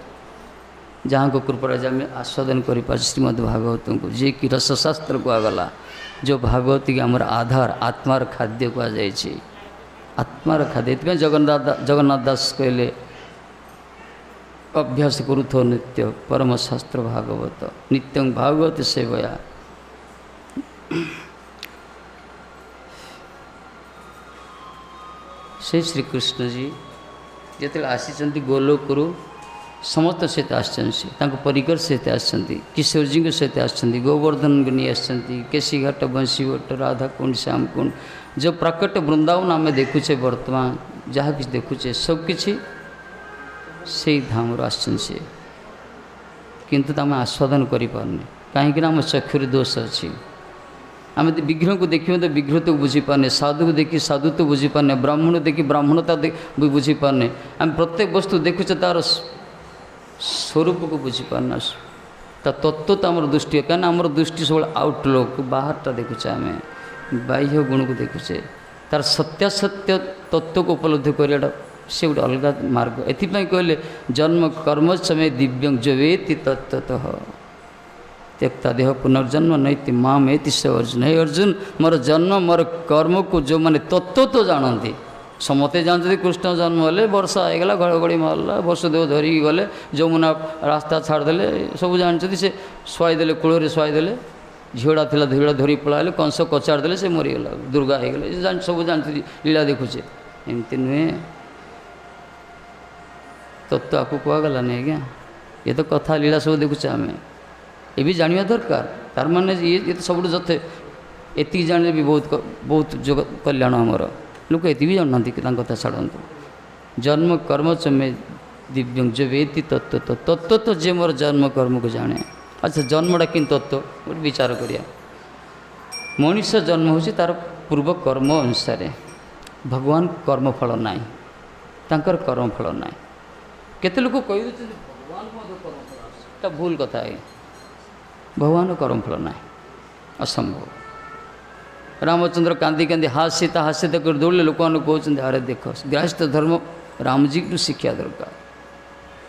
जहाँ को कृपराज आम आस्वादन कर श्रीमद् भागवत को जी कि रसशास्त्र कहगला जो भागवत की आमर आधार आत्मार खाद्य कहुई आत्मार खाद्य ये जगन्नाथ दास कहले अभ्यास करुथो नित्य परम शास्त्र भागवत नित्यं भागवत सेवया से श्रीकृष्ण जी जिते आसी गोलोकरू समस्त सहित आसर परिकर सहित आसती किशोर जी सहित आसती गोवर्धन को नहीं आसती केशी घाट बंशी भट्ट राधा कुंड श्याम कुंड जो प्राकट वृंदावन आम देखुचे वर्तमान जहाँ कि देखुचे सबकि से धाम से किंतु आम आस्वादन करें कहीं आम चक्षुर दोष अच्छी आम विग्रह को देखिए तो विग्रह तो बुझीपारे साधु को देखी साधु तो बुझीपारे ब्राह्मण देखी ब्राह्मणता बुझीपारे आम प्रत्येक वस्तु देखुचे तार स्वरूप को बुझीपारना ତା ତତ୍ତ୍ୱ ତ ଆମର ଦୃଷ୍ଟି, କାହିଁକିନା ଆମର ଦୃଷ୍ଟି ସବୁବେଳେ ଆଉଟଲୁକ୍ ବାହାରଟା ଦେଖୁଛେ, ଆମେ ବାହ୍ୟ ଗୁଣକୁ ଦେଖୁଛେ। ତାର ସତ୍ୟାସତ୍ୟ ତତ୍ତ୍ୱକୁ ଉପଲବ୍ଧି କରିବାଟା ସେ ଗୋଟେ ଅଲଗା ମାର୍ଗ। ଏଥିପାଇଁ କହିଲେ ଜନ୍ମ କର୍ମ ସମୟ ଦିବ୍ୟଂ ଜବେତି ତତ୍ତ୍ୱତଃ त्यक्ता देह पुनर्जन्म नैति माम एति स अर्जुन। हे अर्जुन, मोर जन्म मोर कर्म को जो मैंने तत्व तो जानती, समस्ते जानते कृष्ण जन्म हेले वर्षा होगा घड़घड़ी मारला वसुदेव धरिकी गले जमुना रास्ता छाड़देले सब जानते, से शुआईदे कूल शुआईदे झीड़ा था धीड़ा धरी पलाइले कंस कचाड़देले से मरीगला दुर्गा होगले सब जानते लीला देखुचे। एमती नुहे तत्व आपको कहगला नहीं आज्ञा, ये तो कथा लीला सब देखुचे आम ये भी जानिया दरकार। तार माने ये तो सब जथे एति जाने भी बहुत बहुत जगत कल्याण आमर लोक ये भी जानना कि कथा छाड़ू। जन्म कर्म चमे दिव्यं जो वेति तत्व तो तत्व तो जे मोर जन्म कर्म को जाने। अच्छा जन्मटा कि तत्व गोटे विचार करिया। मनुष्य जन्म होची तार पूर्व कर्म अनुसार, भगवान कर्मफल नाई, तांकर कर्मफल नाई। केते लोक कहि दे भगवान कर्मफल भूल कथा है, भगवान कर्मफल ना असंभव। रामचंद्र कांदी कांदी हास्यता हास्यता कर दौड़े लोक कहते अरे देख गृहस्थ धर्म रामजी को शिक्षा दरकार।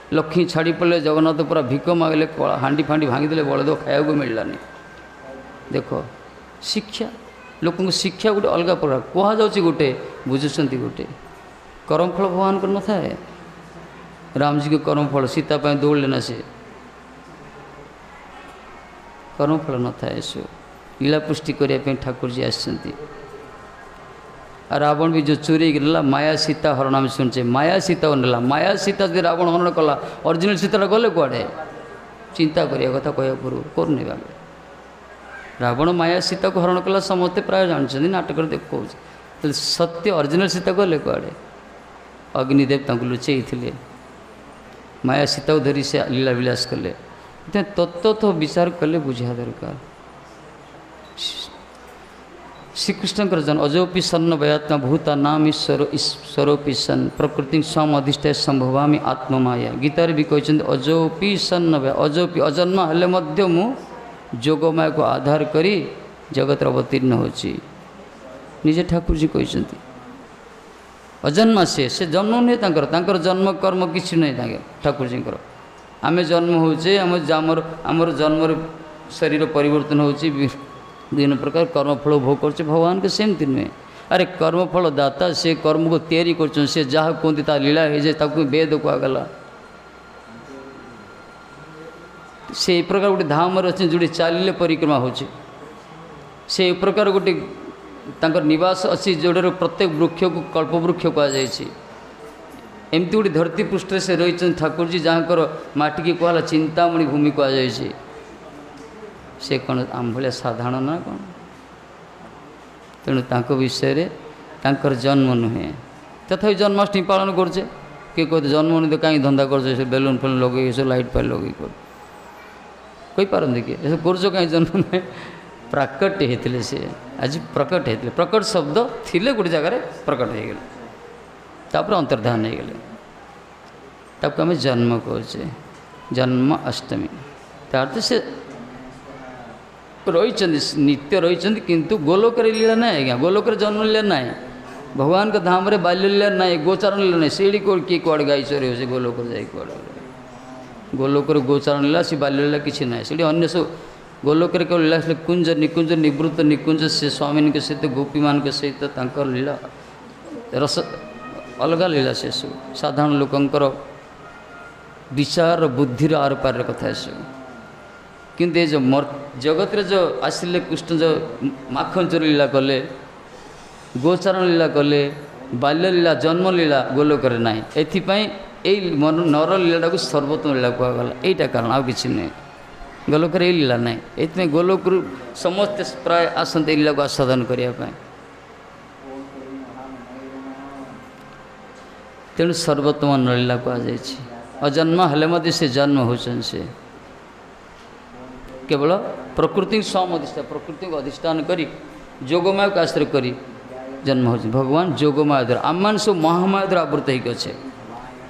लक्ष्मी छाड़ी पड़े जगन्नाथ पूरा भिक मांगले हांडी फांडी भांगीदे बलद खाया को मिललानी। देख शिक्षा लोक शिक्षा गोटे अलग प्रकार कह जाऊँगी गोटे बुझुंट गोटे कर्मफल भगवान कर न था। रामजी को कर्मफल सीता दौड़ले ना से कर्मफल न था। सब लीला पुष्टि करने ठाकुर जी आसती। रावण भी जो चोरी गला माया सीता हरण आम शुणे माया सीता नेला माया सीता जो रावण हरण कला ओरिजिनल सीता गले कड़े चिंता करिया कथा कह पूर्व करने रावण माया सीता को हरण कला समस्ते प्राय जानते नाटक देखा तो सत्य ओरिजिनल सीता गले कड़े अग्निदेव लुचई थे माया सीता को धरी से लीला विलास कले। तत्व तो विचार कले बुझा दरकार। श्रीकृष्ण जन्म अजोपि सन्न वयात्मा भूता नाम ईश्वरोपि सन प्रकृति स्वम अधिष्ठाय संभवामी आत्ममाया। गीतार भी कहते अजोपि सन्न वया अजोपि अजन्मा हेले मध्य मु जोगमाया को आधार करी जगत अवतीर्ण होची निजे ठाकुर जी कहते। अजन्मा से जन्म नहीं तांकर जन्म कर्म किसी नहीं ठाकुर जी आमे जन्म होचे आमर जन्म शरीर परिवर्तन होची विभिन्न प्रकार कर्मफल भोग कर भगवान के सेमती नुहे। अरे कर्मफल दाता से कर्म को तैयारी कर जहाँ कहते ता लीला है जे ताकू वेद कहगला से प्रकार गोटे धाम अच्छे जोड़े चलिए परिक्रमा होचे से प्रकार गोटे तांकर निवास अच्छी जोड़े प्रत्येक वृक्ष को कल्प वृक्ष कहुई। एमती गोटे धरती पृष्ठ से रही ठाकुर जी जहाँकर माटी की कहला चिंतामणि भूमि कहुई। से कौन आम भाया साधारण ना कौन तेणु तांको विषय रे तांकर जन्म नुहे। तथा जन्माष्टमी पालन करछे किए कहते जन्म नहीं तो कहीं धंदा कर बेलून फेलून लगे सब लाइट फाइट लगे कही पारती कि ऐसे कर कहीं जन्म नहीं प्राकट्य होते से आज प्रकट होते प्रकट शब्द थिले गोटे जगार प्रकट हो गले तापर अंतर्धान हो गले ताको आम जन्म कहे जन्म अष्टमी तार से रही नित्य रही किंतु गोलोक लीला ना आज्ञा गोलोक जन्म लीला ना भगवान के धाम रे बाल्य लीला ना गोचारण लीला ना सीढ़ी को किए कड़े गाई चोरी हो गोलोक जाए गोलोक गोचारण लीला से बाल्य लीला किसी ना सीढ़ी अन्य सब गोलोक केवल लीला कुंज निकुंज निवृत्त निकुंज से स्वामी के सहित गोपी मान के सहित लीला रस अलग लीला से सब साधारण लोकंकर विचार बुद्धिर आर पार कथा सब किंतु ये जो जगत रे जो आसिले कृष्ण जो माखन चोरी लीला कले गोचारण लीला कले बाल्य लीला जन्म लीला गोलोक ना एथिपाई मन नर लीला को सर्वोत्तम लीला कहगला यहीटा कारण आ कि नहीं गोलोक ये लीला ना ये गोलोक समस्ते प्राय आसते लीला को आस्वादन करने तेणु सर्वोत्तम नर लीला कहुई। अजन्म हेले मध्य से जन्म होचन से केवल प्रकृति स्वम अधिष्ठान प्रकृति को अधिष्ठान करी जोगमाया को आश्रय करी जन्म हो भगवान जोगमाया द्वारा आम मान सब महामाया द्वारा आवृत होके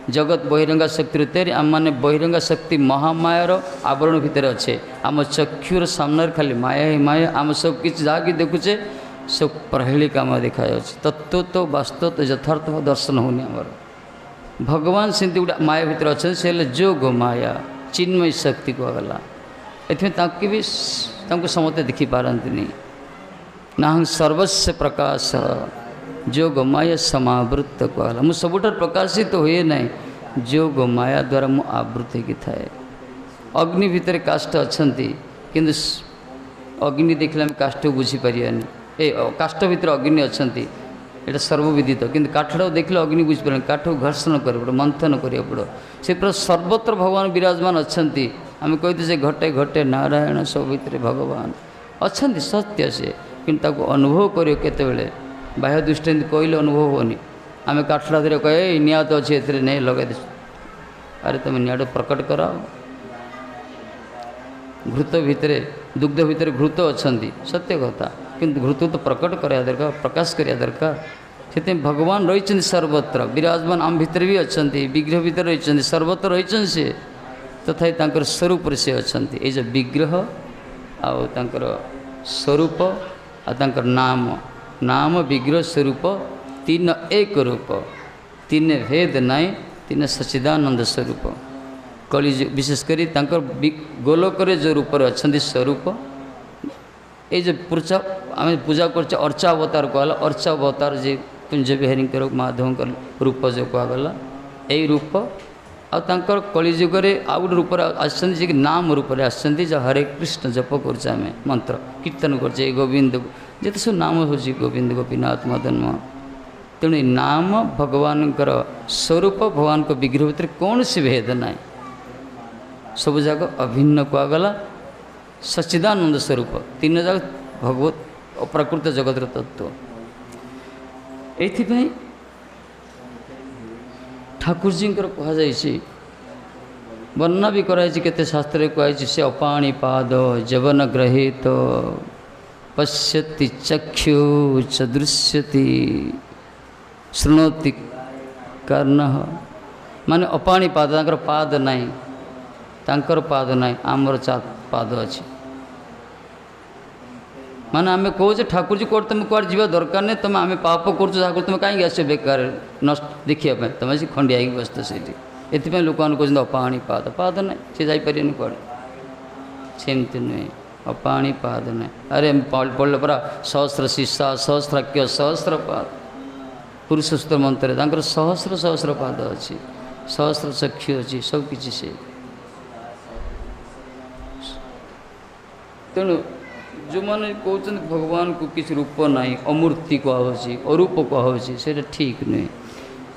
जगत बहिरंगा शक्ति तैयारी आम मैंने बहिरंगा शक्ति महामायार आवरण भितर अच्छे आम चक्षुर सामने खाली माया ही माया आम सब किसी जहाँकि देखुचे सब प्रहेलिक आम देखा तत्व तो वास्तव तो यथार्थ दर्शन होनी आमर भगवान सेमती गोटे माया भितर अच्छे से जोग माया चिन्मय शक्ति कहगला एथि भी समस्ते देखिपारती ना सर्वस्व प्रकाश जोग माया समावृत कहला मु सबुठार प्रकाशित तो हुए ना जोग माया द्वारा मु आवृत होगी थाए अग्नि भितर काष्ठ अच्छा किंतु अग्नि देखले आम काष्ठ को बुझीपारानी ए काष्ठ भितर अग्नि अच्छा यहाँ सर्वविदित किंतु काठटा देखले अग्नि बुझीपार काठ को घर्षण कर मंथन करा पड़ो से पूरा सर्वत्र भगवान विराजमान अच्छा आम कहते से घटे घटे नारायण सब भितर भगवान अच्छा सत्य से किंतु अनुभव करो केतबेले बाह्य दृष्टि कहले अनुभव होनी आम काठटा धीरे कहे निआ तो अच्छे ए नहीं लगे अरे तुम निआ प्रकट कराओ घृत भितर दुग्ध भितर घृत अच्छा सत्य कथा किंतु घृत तो प्रकट करा दरकार प्रकाश करा दरकार से भगवान रही सर्वत्र विराजमान आम भितर भी अच्छा विग्रह भितर रही सर्वत्र रही सी तथापि तांकर स्वरूप से अच्छा ये जो विग्रह आउ तांकर स्वरूप आ तांकर नाम नाम विग्रह स्वरूप तीन एक रूप तीन भेद नाई तीन सच्चिदानंद स्वरूप कली विशेषकर गोलोक जो रूप अच्छा स्वरूप ये जो पूजा आम पूजा कर अर्चा अवतार कहला अर्चा अवतार जी कुंज बिहारी माधव रूप जो कहगला यही रूप आर कलिजुगे आउ गोटे रूप आसि नाम रूप आसि हरे कृष्ण जप कर मंत्र कीर्तन कर गोविंद जिते सब नाम हो गोविंद गोपीनाथ मदन तेणु नाम भगवान स्वरूप भगवान को विग्रह भितर कौन सी भेद ना सब जाक अभिन्न कहगला सच्चिदानंद स्वरूप तीन जाक भगवत प्रकृत जगत तत्व ये ठाकुर जी कहुई वर्णना भी कराई केते शास्त्र कहुई से अपाणी पाद जवन ग्रहित पश्यति चक्षु च दृश्यति शृणोति कर्ण माने अपाणी पाद पाद नाई पाद नाई आमर पाद अच्छी माने आम कहे ठाकुर जी कौट तुम कौट जा दरकार नहीं तुम आम पाप कर तुम कहीं आस बेकार नष्ट देखापी तुम आस खंडिया बसत से ये लोक कहते अपाणी पाद पाद ना सी जापर कौड़े सेमती नुहे अपाणी पाद ना अरे पढ़ल परा सहस्र शीर्षा सहस्राक्य सहस्र पाद पुरुष सूत्र मंत्र सहस्र सहस्र पाद अच्छी सहस्र चक्षु अच्छी सबकि से तेणु जो मैंने कहते भगवान को किसी रूप ना अमूर्ति कहुची अरूप कहुची से ठीक नुहे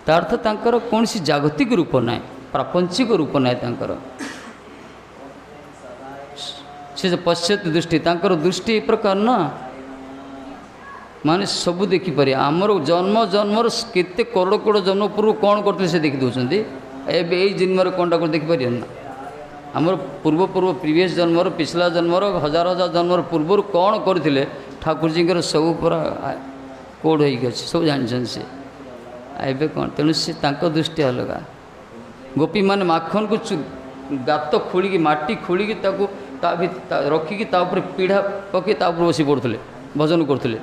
तार्थ तांकर कौन सी जागतिक रूप ना प्रापंचिक रूप ना से पश्चात दृष्टि तांकर दृष्टि एक प्रकार ना माने सबू देखिपारे आमर जन्म जन्मर केते करोड़ करोड़ जन्म पूर्व कौन करते से देखी दौरान यही जन्म कौनटा कर देखिपार ना आमर पूर्व पूर्व प्रीवियस जन्मर पिछला जन्मर हजार हजार जन्मर पूर्व कौन करते ठाकुर जी सब पूरा कोड हो सब जानते से एवं कौन तेणु से दृष्टि अलग गोपी मैंने माखन को गात खोलिकी माटी खोलिकी रखिकी पीढ़ा पकई बसी पड़ते भजन करते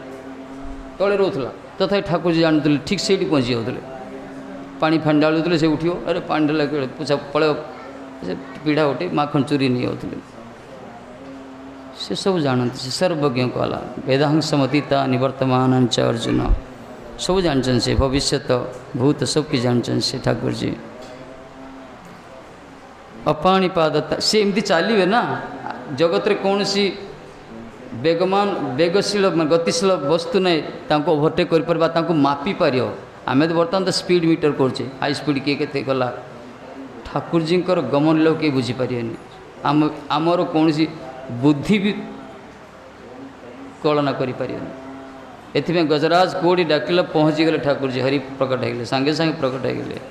तले रोला तथा ठाकुर जी जानते ठीक से पहुँची जाते पानी फाणी डालुते से उठो अरे पानी डाला पूछा पल से पीढ़ा उठे माखन चोरी नहीं होते से सब जानते से सर्वज्ञ कहला वेदांशमतीता निवर्तमान च अर्जुन सब जानते से भविष्य भूत सबकि जानते से ठाकुर जी अपाणीपादता से एमती चलिए ना जगत रे कौन सी बेगमान बेगशील गतिशील वस्तु नहीं ओभरटेक कर मापी पार आम तो बर्तमान तो स्पीड मीटर करे हाई स्पीड किए के गला ठाकुर जी गमन लोग किए बुझीपारे आमर कौन सी बुद्धि भी कलना करें एथि गजराज कोड़ी डाकिला पहुँची गले ठाकुर जी हरि प्रकट हो सांगे सांगे प्रकट हो गए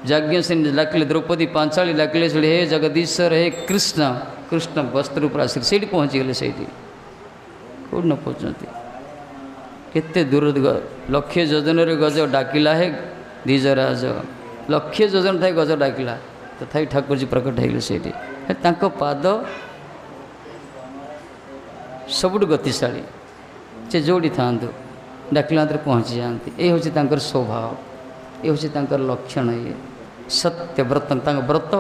यज्ञ से डाकिले द्रौपदी पांचाली डाकिले हे जगदीश्वर हे कृष्ण कृष्ण वस्त्र उपर आस से पहुँची गले से कौट न पहुँचती केते दूर लक्ष्य योजन गज डाकिला है द्विजराज लक्षे योजन थाई गज डाकिला तथापि ठाकुर जी प्रकट होइले सेठी तांको पाद सबुठ गतिशाली से जोड़ी था डाकिला पहुँची जाती ये हूँ स्वभाव ये हूँ लक्षण ये सत्य व्रत व्रत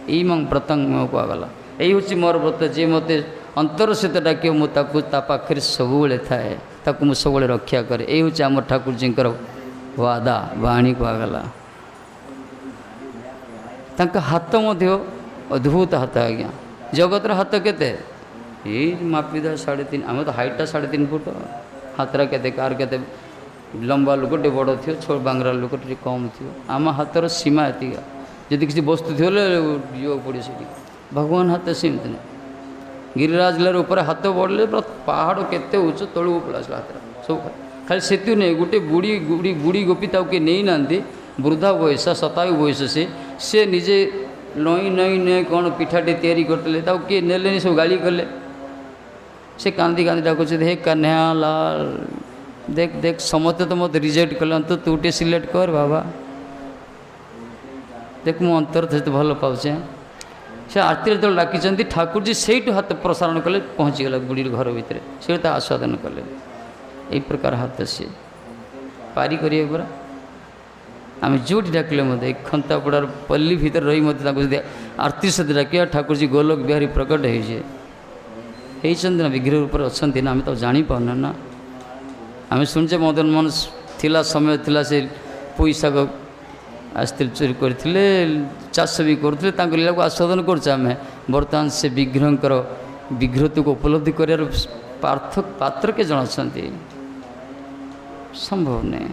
एम व्रत कहगला यही हूँ मोर व्रत जी मत अंतर सहित डाक मुझे पाखे सब थाए मुझे सब रक्षा करे यही हूँ आम ठाकुर जी वादा वाणी कहगला हाथ अद्भुत हाथ आज्ञा जगतर हाथ केते ये मापिदा 3.5 आम तो हाइटा 3.5 फुट हाथरा के कार के लंबा लोक टे बड़ थी छोट बांग्रा लोक टे कम थी आम हाथर सीमा एतिका जदि किसी वस्तु थी जो पड़े से भगवान हाथ सेमती नहीं गिरिराज लहर ऊपर हाथ बढ़ले पहाड़ केते उच्च तलू पड़ा हाथ सब खाली से नहीं गोटे बुढ़ी बुढ़ी बुढ़ी गोपी किए नहीं ना वृद्धा बयस 27 बयस से निजे नई नई नई कौन पिठाटे तैयारी करते किए नेले सब गाड़ी कले से कांदी कांदी डाकुचे हे कन्या लाल देख देख समस्ते तो मत रिजेक्ट कले तो तू टे सिलेक्ट कर बाबा देख मु अंतर सहित भल पाचे से आरती जो डाकी ठाकुर जी से हाथ प्रसारण कले पहुँचीगला बुढ़ी घर भितर से आस्वादन कले यही प्रकार हाथ सी पारी करेंगे पूरा आम जो डाकिले मत खंतापड़ार पल्ली भितर रही मत आरती सहित डाकिया ठाकुर जी गोलोक बिहारी प्रकट होइछे ना विग्रह रूप अच्छा ना आम तो जापार ना आम शुणे मदन मोहन थिला समय थिला से पुई शाग आसते चोरी करते चाष भी करते लीला को आस्वादन करें बर्तमान से विग्रहकर विग्रह को उपलब्धि कर पात्र के जन अच्छा संभव नहीं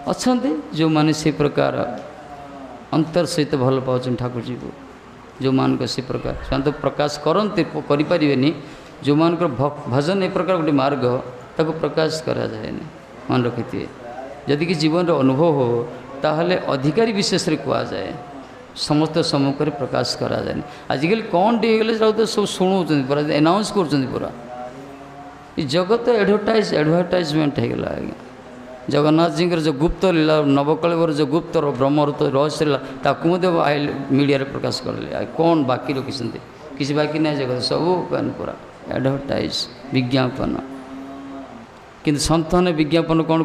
अच्छा जो मैंने से प्रकार अंतर सहित भल पाँच ठाकुर जी को जो मान से प्रकार से तो प्रकाश करते करें जो मान भजन ए प्रकार गोटे मार्ग ताको प्रकाश करा जाए मन रखी जदि कि जीवन अनुभव हो ताहले अधिकारी विशेष कह जाए समस्त सम्मुख प्रकाश करा जाए आजिकल कौन टे तो सब शुणु पूरा एनाउंस कर पूरा जगत एडभर्टाइजमेंट होगा आज्ञा जगन्नाथ जी जो गुप्त लीला नवकलेवर जो गुप्त ब्रह्म रहस्य लीला ताकू मीडिया प्रकाश करें कौन बाकी रखी किसी बाकी नहीं जगत सब पूरा एडभर्टाइज विज्ञापन किंतु संत ने विज्ञापन कौन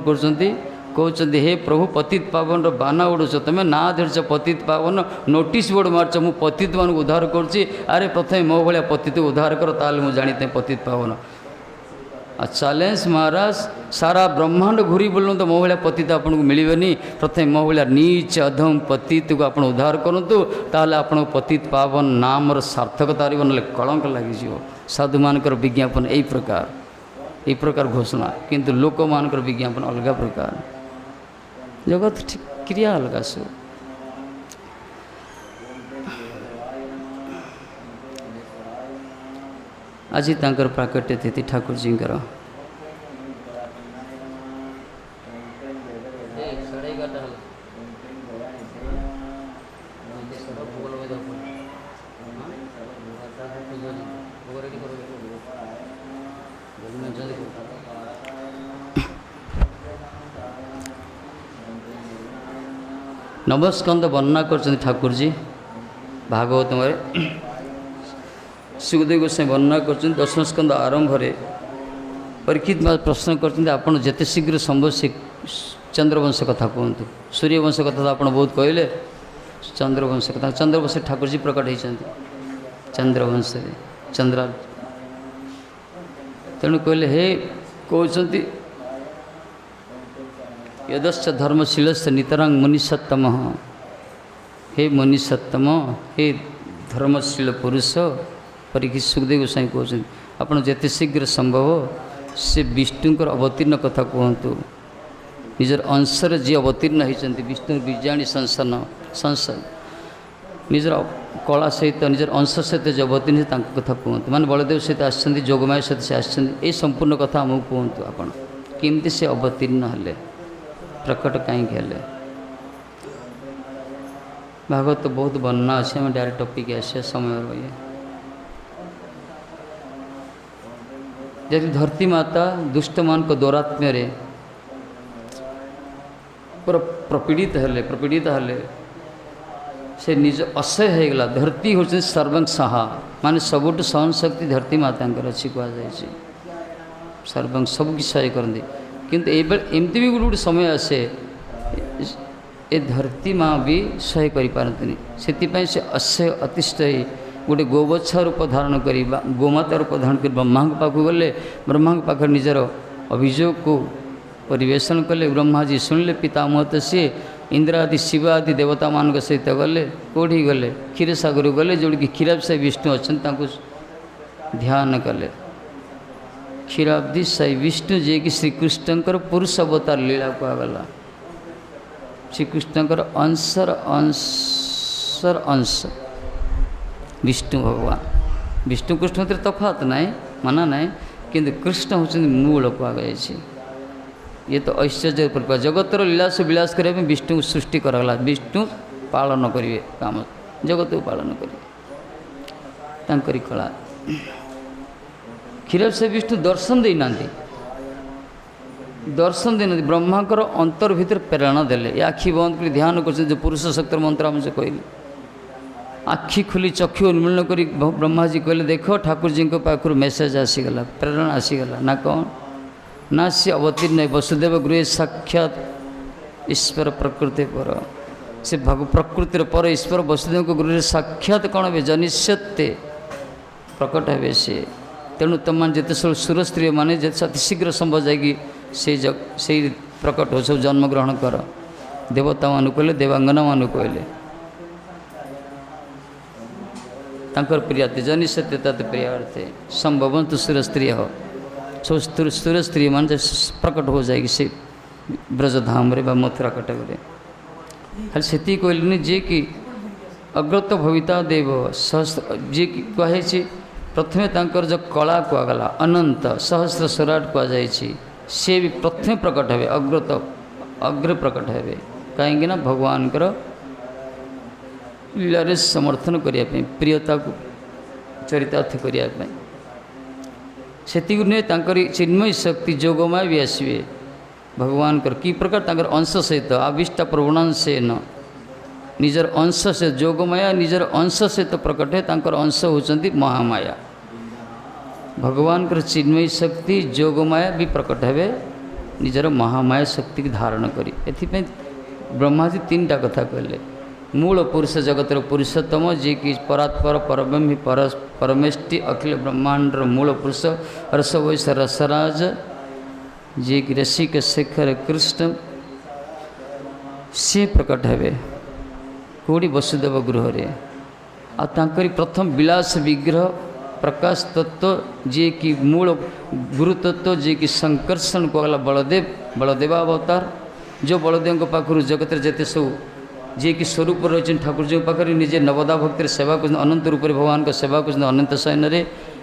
कहते हे प्रभु पतित पावन बाना उड़ुच तुम ना धरच पतित पावन नोटिस बोर्ड मार्च मु पतित मान उद्धार करुच्ची अरे प्रथम मो भाया पतित उद्धार कर ताले मुझे जानी पतित पावन चैलेंज महाराज सारा ब्रह्मांड घूरी बोलूँ तो मो भाया पतित आपको मिलनी प्रथम मो भाया नीच अधम पतित को आप उद्धार करूँ ताहले आप पतित पावन नाम सार्थकता ना कलंक लग साधु मान विज्ञापन यही प्रकार घोषणा किंतु लोक मान विज्ञापन अलग प्रकार जगत क्रिया अलग सब आज तांकर प्राकट्य तिथि ठाकुर जी नवस्कंद वर्णना कर ठाकुर जी भागवत में सुखदेव गोस्वामी वर्णना कर दशम स्कंद आरंभ परीक्षित प्रश्न कर जिते शीघ्र संभव से चंद्रवंश कथा कहतु सूर्यवंश कथा तो आप बहुत कहले चंद्रवंश कथा चंद्रवंश ठाकुर जी प्रकट होती चंद्रवंश चंद्र तेणु कहले हे कहते यदश्च धर्मशील से नितरांग मुनिषत्तम हे मुनिषत्तम हे धर्मशील पुरुष परीक्षित सुखदेव गोस्वामी कहते आप जिते शीघ्र संभव से विष्णुकर अवतीर्ण कथा कहतु निजर अंशर जी अवतीर्ण होती विष्णु बीजाणी संसन संसद निजर कला सहित निजर अंश सहित जो अवतीर्ण कथा कहतु मान बलदेव सहित आसछन्ति जोगमाया सहित से आसछन्ति ए संपूर्ण कथा आमको कहतु आपण केमती से अवतीर्ण हेले प्रकट कहीं भागवत तो बहुत वर्णना अच्छे आम डायरेक्ट टॉपिक आसे समय रही जदि धरती माता दुष्ट मान को दौरात्म्य पूरा प्रपीड़ित हेले से निज असह्य होगला। धरती हूँ सर्वं सहा माने सबुठ सहन शक्ति धरती माता अच्छी कहुई सर्वं सबकि सहाय करती किंतु एमती भी गोटे समय आसे ए धरती माँ भी सहाय करपारती से असह्य अतिष्ठ गोटे गोवत्सा रूप धारण कर गोमाता रूप धारण कर ब्रह्मा पाक गले ब्रह्मा पाखे निजर अभियोग को परिवेशन कले। ब्रह्मा जी शुणिले पितामह तो सी इंद्र आदि शिव आदि देवता मान सहित गले कौटी गले क्षीरसागर गले जोड़ि क्षीराब्दी विष्णु अच्छा ध्यान कले। क्षीराब्दी साई विष्णु जे कि श्रीकृष्णकर पुरुष अवतार लीला कहगला श्रीकृष्णकर अंशर अंशर अंश विष्णु भगवान विष्णु कृष्ण भर तफात ना माना ना किंतु कृष्ण होती मूल कहुई। ये तो ऐश्वर्य जगतर लीलास विलास करने विष्णु सृष्टि कराला विष्णु पालन करेंगे काम जगत को पालन करेंगे कला। क्षीर से विष्णु दर्शन देना ब्रह्मांकर अंतर भीतर प्रेरणा देले आखि बंद कर ध्यान कर पुरुष शक्तिर मंत्र आम से कहली आखि खुली चक्षु उन्मीलन कर ब्रह्मा जी कहले देख ठाकुर जी पाखर मेसेज आसीगला प्रेरणा आसीगला ना कौन ना सी अवतीर्ण वसुदेव गृह साक्षात ईश्वर प्रकृति पर से प्रकृतिर पर ईश्वर वसुदेव गृह साक्षात कौन हे जनिष्यते प्रकट हे से तेणु तुम जिते सब सुर स्त्री मैंने अति शीघ्र संभव जाएगी से प्रकट हो सब जन्म ग्रहण कर देवता मान कहले देवांगना मान कहले तांकर प्रियाते जनिष्यते तत् प्रियार्थे संभवंतु सुर स्त्री हो सब सुर स्त्री मान प्रकट हो जाएगी से ब्रजधाम रे मथुरा कटक रे खाली से कहले जे कि अग्रत भविता देव सहस्र जे कि कहे प्रथमे तांकर जो कला कहगला अनंत सहस्र स्वराट कहुई सी भी प्रथमे प्रकट हे अग्रत अग्र प्रकट हे कहीं भगवान लीला समर्थन करने प्रियता को चरितार्थ करने से चिन्मय शक्ति जोगमाय भी आसवे भगवान की प्रकार तांकर अंश सहित आविष्टा प्रवणांशे न निजर अंश से जोगमाया निजर अंश सहित प्रकट है तांकर अंश होचंती महामाया भगवान चिन्मय शक्ति जोगमाया भी प्रकट है निजर महामाया शक्ति की धारण करी एथिपे ब्रह्माजी तीन टा कथा कहले मूल पुरुष जगतर पुरुषोत्तम जे कि परात्पर परब्रह्म परमेष्टि अखिल ब्रह्मांडर मूल पुरुष रस वैस रसराज जे कि ऋषिक शेखर कृष्ण से प्रकट हे कौड़ी वसुदेव गृह आंकरी प्रथम विलास विग्रह प्रकाश तत्व जे कि मूल गुरु तत्व जे कि संकर्षण कहला बलदेवावतार जो बलदेव पाखु जगत जेते सब जे कि स्वरूप रही ठाकुर जी पाखे निजे नवदा भक्तिर सेवा कर अनंत रूप भगवान का सेवा कर अनंत शयन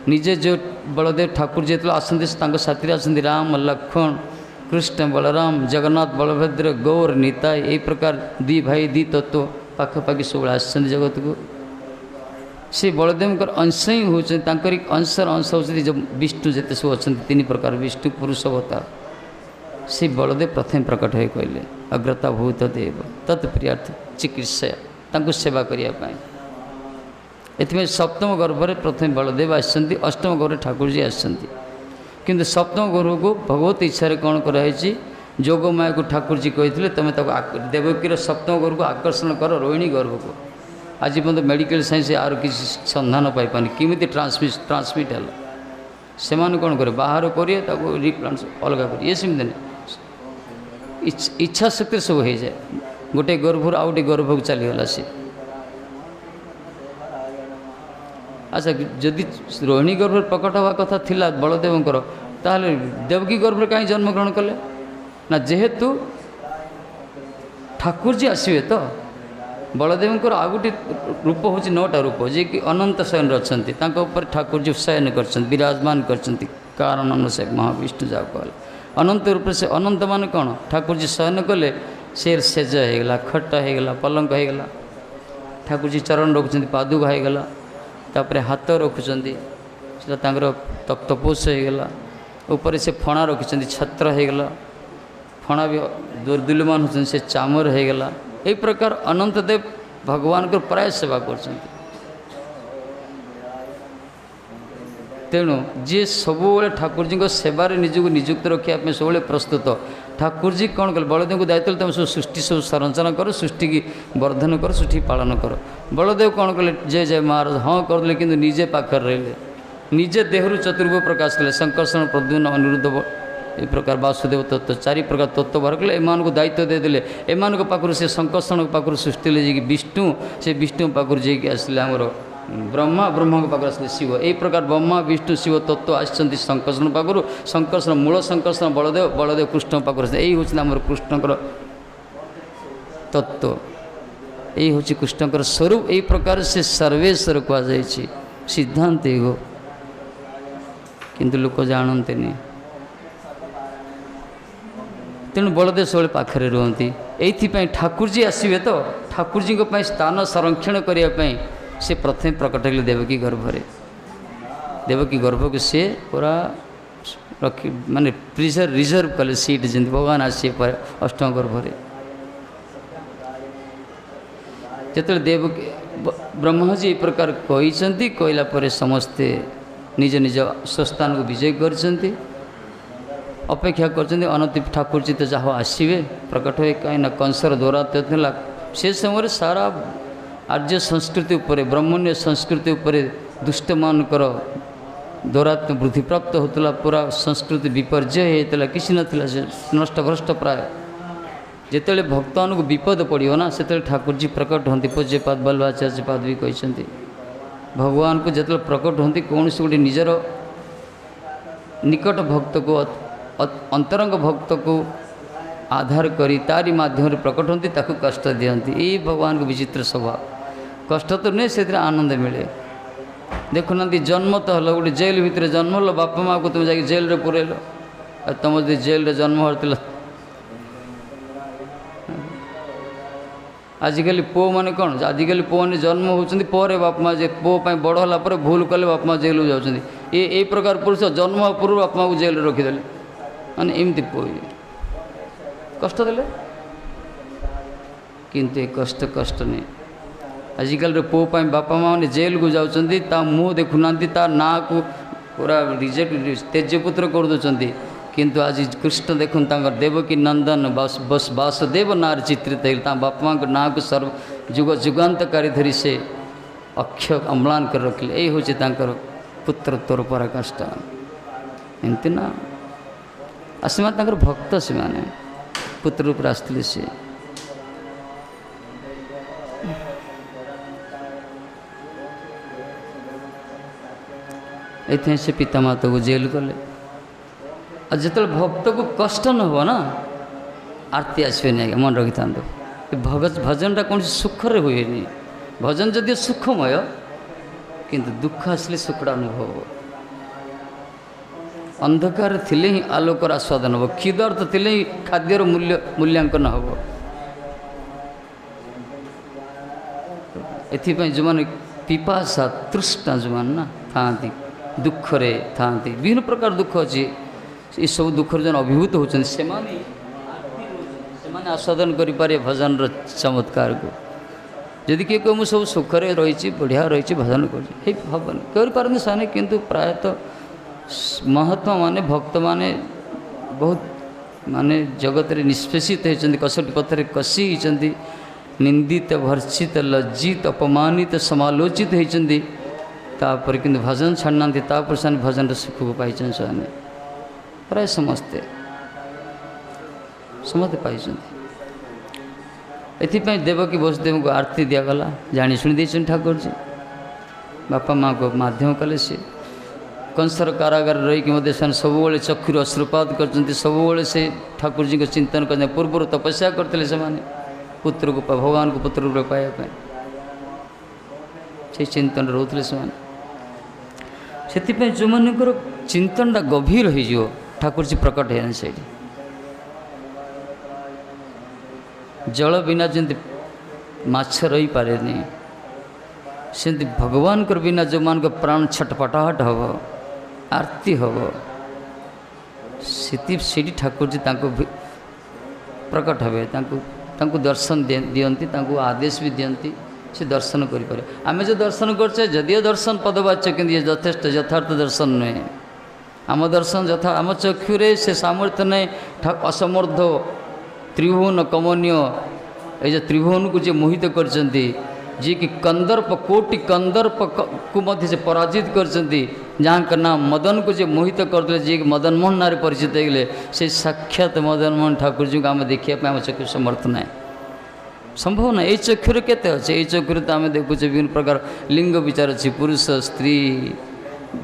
निजे जो बलदेव ठाकुर जी आसती साथी आसती राम लक्ष्मण कृष्ण बलराम जगन्नाथ बलभद्र गौर निताय यही प्रकार दी भाई दी तत्व पाखापाखि सब आस जगत को से बलदेव अंश ही होती अंशर अंश होती जो विष्णु जिते सब अच्छा तीन प्रकार विष्णु पुरुष अवतार से बलदेव प्रथम प्रकट है कहले अग्रता भूत देव तत्प्रियार्थ चिकित्सा सेवा करने एथि सप्तम गर्भ में प्रथम बलदेव आसती अष्टम गर्भ ठाकुर जी आसती किंतु सप्तम गर्भ को भगवत इच्छा कौन कराई जोगमाया को ठाकुर जी कहते तुम देवकीर सप्तम गर्भ को आकर्षण कर रोहिणी गर्भ को आज पर्यटन मेडिकल साइंस यार किसी संधान पाइपानी किमी ट्रांसमिट है से कौन करे बाहर करें रिप्लांट अलग कर ये सेमती नहीं इच्छा शक्ति सब हो जाए गोटे गर्भर आउ गोटे गर्भ को चलीगला सी अच्छा जदि रोहिणी गर्भ प्रकट हवा कथा थिला बलदेवंकर ताहले देवकी गर्भ कहीं जन्म ग्रहण कले ना जेहेतु ठाकुर जी आसवे तो बलदेवंकर आ गोटे रूप हूँ 9टा रूप जे कि अनंत शयन अच्छा ठाकुर जी शयन कर विराजमान कर कारण से महाविष्णु जा कहल अनंत रूप से अनंत मान कौन ठाकुर जी शयन कले से सेज होगला खट होगला पलंक होगला ठाकुर जी चरण रखुच्च पादुका होगला तापर हाथ रखुच्च तप्तपोष होगला ऊपर से फणा रखिंट छत्र होगला फणा भी दुर्दिल्यमान होती से चामर हो गला। यही प्रकार अनंत देव भगवान को प्राय सेवा कर। तेणु जी सबु ठाकुर जी सेवार निजक निजुक्त रखापी सब प्रस्तुत। ठाकुर जी कौन कले बलदेव को दायित्व तुम सब सृष्टि सब संरचना कर, सृष्टि की वर्धन कर, सृष्टि पालन कर। बलदेव कौन कले जय जय महाराज हाँ करदे कि निजे पाखर रहिले, निजे देहरु चतुर्भ प्रकाश कले संकर्षण प्रद्युम्न अनिरुद्ध ये प्रकार वासुदेव तत्व चारि प्रकार तत्व बाहर कले। एम को दायित्व देदेले एम पाखर से संकर्षण पाखर सृष्टि ले विष्णु से विष्णु पाखर जाकि आसले आमर ब्रह्मा, ब्रह्मा के पाखर आसले शिव। यही प्रकार ब्रह्मा विष्णु शिव तत्व आसती संकर्षण पाखर। संकर्षण मूल संकर्षण बलदेव, बलदेव कृष्ण पाखर आस। यही हूँ आम कृष्णकर तत्व, यही हूँ कृष्णकर स्वरूप। यही प्रकार से सर्वेश्वर कहुई सिद्धांत एगो, किंतु लोक जानते नहीं। तेणु बलदेव सब पाखे रुहति। ये ठाकुर जी आसवे तो ठाकुर जी स्थान संरक्षण करने से प्रथम प्रकट कले देवकी गर्भरे। देवकी गर्भ को सी पूरा रखी माने रिजर्व कले सीट जमी भगवान आसी अष्टम गर्भरे। जो देवकी ब्रह्माजी ये प्रकार कहते कहला समस्ते निज निज स्वस्थान को विजय करछन्ति। अपेक्षा करछन्ति अनति ठाकुर जी तो जहाँ आसवे प्रकट हुए कहीं कंसर दौरात्म्य था से समय सारा आर्य संस्कृति उपरे ब्रह्मण्य संस्कृति उपरे दुष्ट मानकर दौरात्म्य वृद्धि प्राप्त होता। पूरा संस्कृति विपर्जय होता किसी नाला से नष्ट भ्रष्ट प्राय। जिते भक्त को विपद पड़ो ना से ठाकुर जी प्रकट होती। पूज्यपाद बल्लभाचार्य पाद भी कहते भगवान को जिते प्रकट होती कौन से गोटे निजर निकट भक्त को अंतरंग भक्त को आधार करी तारी माध्यम प्रकट होती ताकू कष्ट दियंती। ये भगवान को विचित्र स्वभाव। कष्ट तो नहीं से आनंद मिले। देखुना जन्म तो हल गोटे जेल भितर जन्म लो बापा माँ को तुम जाकि जेल रे पुरेल तुम जो जेल रे जन्म होता। आजिकल पु मैंने कौन आजिकल पु मैंने जन्म होती पर बापा माँ जे पु बड़ होला पर भूल कले बापा माँ जेल जाऊँच। ये प्रकार पुरुष जन्म पूर्व बापा माँ को जेल रखीदे माने एमती पु कष्ट देले। किंतु ये कष्ट कष्ट नहीं। आजिकल पु बापा माँ ने जेल को जाऊँच ता मुँह देखुना ता ना को पूरा रिजेक्ट तेजपुत्र कर दौरान। किंतु आज कृष्ण देखुन देवकी नंदन बस वासुदेव नार चित्रित बापा माँ को ना को सर्व जुग जुगांतकारी धरी से अक्षय अम्लान कर रखिले। यही हूँ पुत्र तोर पराकाष्ठा एमती ना आसमा भक्त से माने पुत्र रूप आसते सी। ये से पिता माता को जेल कले। जिते भक्त को कष्ट न हो ना आरती आसवे नहीं मन रखी था। भगत भजनटा कौन सुख रे हुए नहीं। भजन जदि सुखमय किंतु दुख आसले सुखड़ा अनुभव। अंधकार थिले ही आलोकर आस्वादन हम। क्षुधार्थ थिले ही खाद्यर मूल्यांकन हम। एथिपाई जो मैंने पिपासा तृष्णा जो मान ना था दुखरे था विभिन्न प्रकार दुख अच्छी ये सब दुख जन अभिभूत होती से आस्वादन करें भजन चमत्कार को। जदि किए कह मुझे सब सुखरे रही बढ़िया रही भजन कर साने किंतु प्रायतः महात्मा माने भक्त माने बहुत माने जगत रे निष्पेषित होती कसटी पथर कषि होती निंदित भर्षित लज्जित अपमानित समालोचित होती। तापर किंतु भजन छाड़ना तापर से भजन सुख को पाई से प्राय समस्ते समस्ते पाई। एथिपाई देवकी वसुदेव को आरती दिगला जानी शुणी दे ठाकुर जी बापा माँ को माध्यम कले सी कंसर कारागार रही सब चक्षुर अश्रुपात कर सब से ठाकुर जी को चिंतन करते पूर्व तपस्या करते से पुत्र को भगवान को पुत्र रूप पाइबा से चिंतन रोते से जो मानकर चिंतनटा गभीर हो ठाकुर जी प्रकट है से जल बिना जमी माछ रही पारे नहीं से भगवान को बिना जो मान को प्राण छटपटाहट हम आरती हम से ठाकुर जी प्रकट हे दर्शन दियंती आदेश भी दियंती से दर्शन करें आम जो दर्शन करचे जदिव दर्शन पदवाच्य कि यथेष्ट यथार्थ दर्शन नुहे आम दर्शन यथा आम चक्षुरे से सामर्थ्य नहीं असमर्थ त्रिभुवन कमनीय ये त्रिभुवन को जे मोहित करचंती जी कि कंदर्प कोटि कंदर्प को मध्य से पराजित करचंती जहाँ का नाम मदन को जे मोहित करते जी मदन मोहन नारे परिचित होगले से साक्षात मदन मोहन ठाकुर जी को आम देखा आम चक्षु समर्थ ना संभव ना ये चक्षुर केते अच्छे ये चक्षुर तो आम देखुचे विभिन्न प्रकार लिंग विचार अच्छी पुरुष स्त्री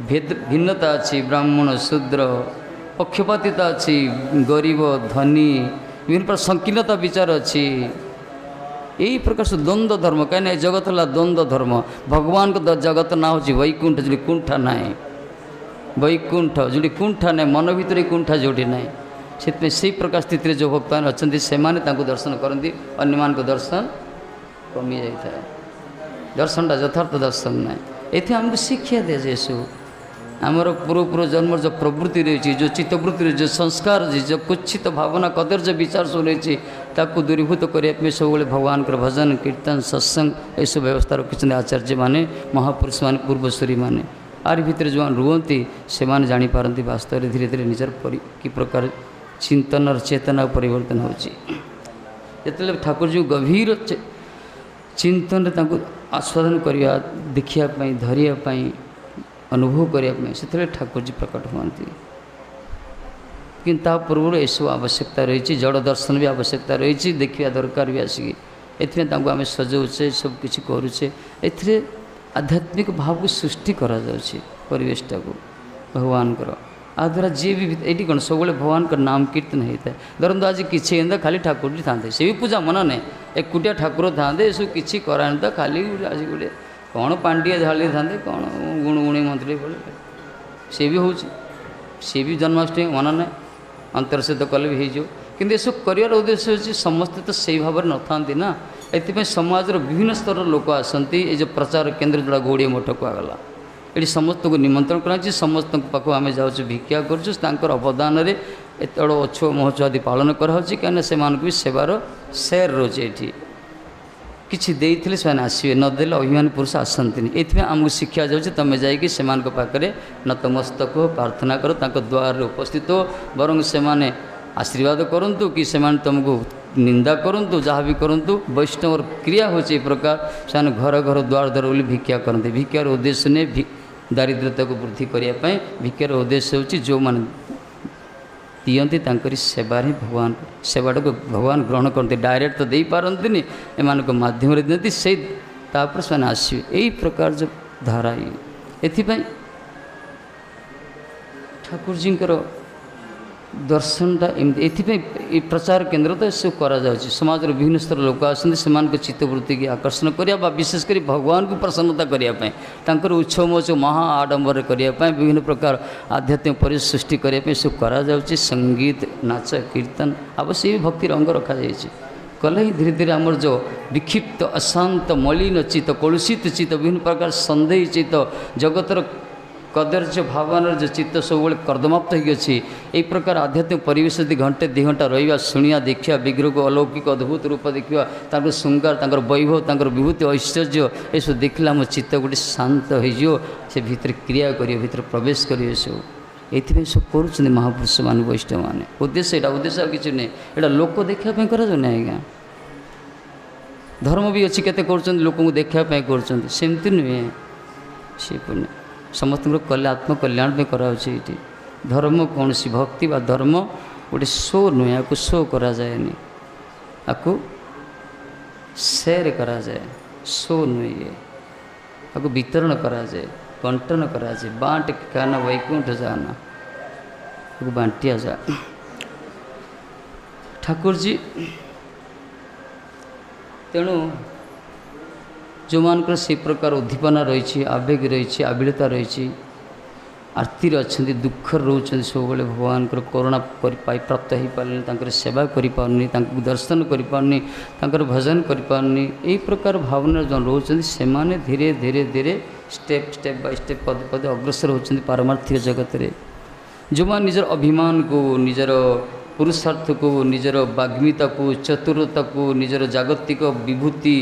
भेद भिन्नता अच्छी ब्राह्मण शूद्र पक्षपातिता अच्छी गरीब धनी विभिन्न प्रकार संकीर्णता विचार अच्छी यही प्रकार से द्वंद्व धर्म कहीं जगत है द्वंद्व धर्म भगवान को जगत ना हो वैकुंठ जो कुंठा ना वैकुंठ जो कुंठा ना मन भीतर कुंठा जोटी ना से प्रकार स्थित जो भक्तमान अच्छा से दर्शन करती अन्य मान दर्शन कमी जाए दर्शनटा यथार्थ दर्शन ना ये आमको शिक्षा दिया जाए सब आमर पूर्व पूर्व जन्म जो प्रवृत्ति रही जो चित्तवृत्ति रही जो संस्कार रही जो कुच्छित भावना कदर्ज विचार सब रही दूरीभूत करने सब भगवान भजन कीर्तन सत्संग ये सब व्यवस्था रखी आचार्य माने महापुरुष माने पूर्वश्री माने आर भितर जो रुहति से जापारती वास्तव में धीरे धीरे निजर कि प्रकार चिंतन चेतना परिवर्तन होते ठाकुर जी गभीर चिंतन आस्वादन करने देखापी धरियापी अनुभव करने से ठाकुर जी प्रकट हुआ कि पूर्व यू आवश्यकता रही जड़ दर्शन भी आवश्यकता रही देखा दरकार भी आसिक आम सजाऊे सब किसी करुचे ए आध्यात्मिक भाव को सृष्टि करवेशटा को भगवान आ द्वारा जी भी ये कौन सब भगवान का नाम कीर्तन होता है धरत आज किसी खाली ठाकुर जी था से भी पूजा मना नहीं एकुटिया ठाकुर था सब किसी करानी तो खाली आज गोटे कौन पांडिया ढाली था कौन गुणगुणी मंत्री बोले सी भी हो भी जन्माष्टमी मना ना अंतर्षेध कले भी हो कि सब कर उद्देश्य होती समस्ते तो से भाव में न था ना ये समाज विभिन्न स्तर लोक आसती ये जो प्रचार केन्द्र जोड़ा गौड़िया मठ को आगला ये समस्त को निमंत्रण कर समस्त पाक आम जाऊँ भिक्षा कर अवदान एत बड़ अच्छो महोत्सव आदि पालन कराऊँ कहीं से भी सेवार सेयर रोचे ये किसी देते से आसवे नदेले अभिमान पुरुष आसती ये आमको शिक्षा जाऊँगी तुम जाकि से नतमस्तक हो प्रार्थना कर द्वार उपस्थित हो बरं से आशीर्वाद करूँ कि से तुमको निंदा करूँ जहाँ भी करूँ वैष्णव क्रिया हो प्रकार से घर घर द्वार द्वार बोली भिक्षा करते भिक्षार उद्देश्य ने दारिद्र्यता को वृद्धि करने भिक्षार उद्देश्य हो जो मैंने दियंती सेवार ही भगवान सेवाटा को भगवान ग्रहण करते डायरेक्ट तो दे पारती एम मध्यम दिखती से से आसवे यही प्रकार जो धारा ये ठाकुर जी दर्शनटा एमती प्रचार केन्द्र तो सब करा समाज विभिन्न स्तर लोक आसते चित्तवृत्ति की आकर्षण करने विशेषकर भगवान को प्रसन्नता करने उत्सव महोत्सव महा आडंबर करने विभिन्न प्रकार आध्यात्मिक परिवेश सृष्टि करने सब करा संगीत नाच कीर्तन अवश्य भी भक्ति रंग रखा कले ही धीरे धीरे आमर जो विक्षिप्त अशांत मलिन चित्त कलुषित चित्त विभिन्न प्रकार सन्देह चित्त जगतर कदर्य भावना जो चित्त सब कर्दमाप्त होगी यही प्रकार आध्यात्मिक परिवेश यदि घंटे 2 घंटा रहा शुणिया देखा विग्रह को अलौकिक अद्भुत रूप देखा श्रृंगार वैभव विभूति ऐश्वर्य ये सब देखला आम चित्त गोटे शांत हो भीतर क्रिया कर भीतर प्रवेश करेंगे सब ये सब कर महापुरुष मान वैष्णव मैंने उद्देश्य यहाँ उद्देश्य किसी नहीं यहाँ लोक देखापी कर आज्ञा धर्म भी अच्छी केते कर लोक देखापी करमती नुहे से पुण्य समस्त कले आत्मकल्याण में कराऊँगी ये धर्म कौन सी भक्ति बा धर्म गोटे शो नुहे आपको शो करा जाए आपको शेयर करा जाए शो नुहे आपको वितरण करा जाए बंटन करा जाए बांट खाना वैकुंठ जाना आपको बांटिया जा ठाकुर जी तेणु जो मानकर से प्रकार उद्दीपना रही आवेग रही आबिलता रही आरती अच्छा दुख रोच सब भगवान करुणा प्राप्त हो पारे सेवा करें दर्शन करें भजन करें यही प्रकार भावना जो रोच से धीरे धीरे धीरे स्टेप स्टेप बाय स्टेप पदे पदे अग्रसर होती पारमार्थिक जगत में जो मान निजर अभिमान को निजर पुरुषार्थ को निजर बाग्मिता को चतुरता को निजर जागतिक विभूति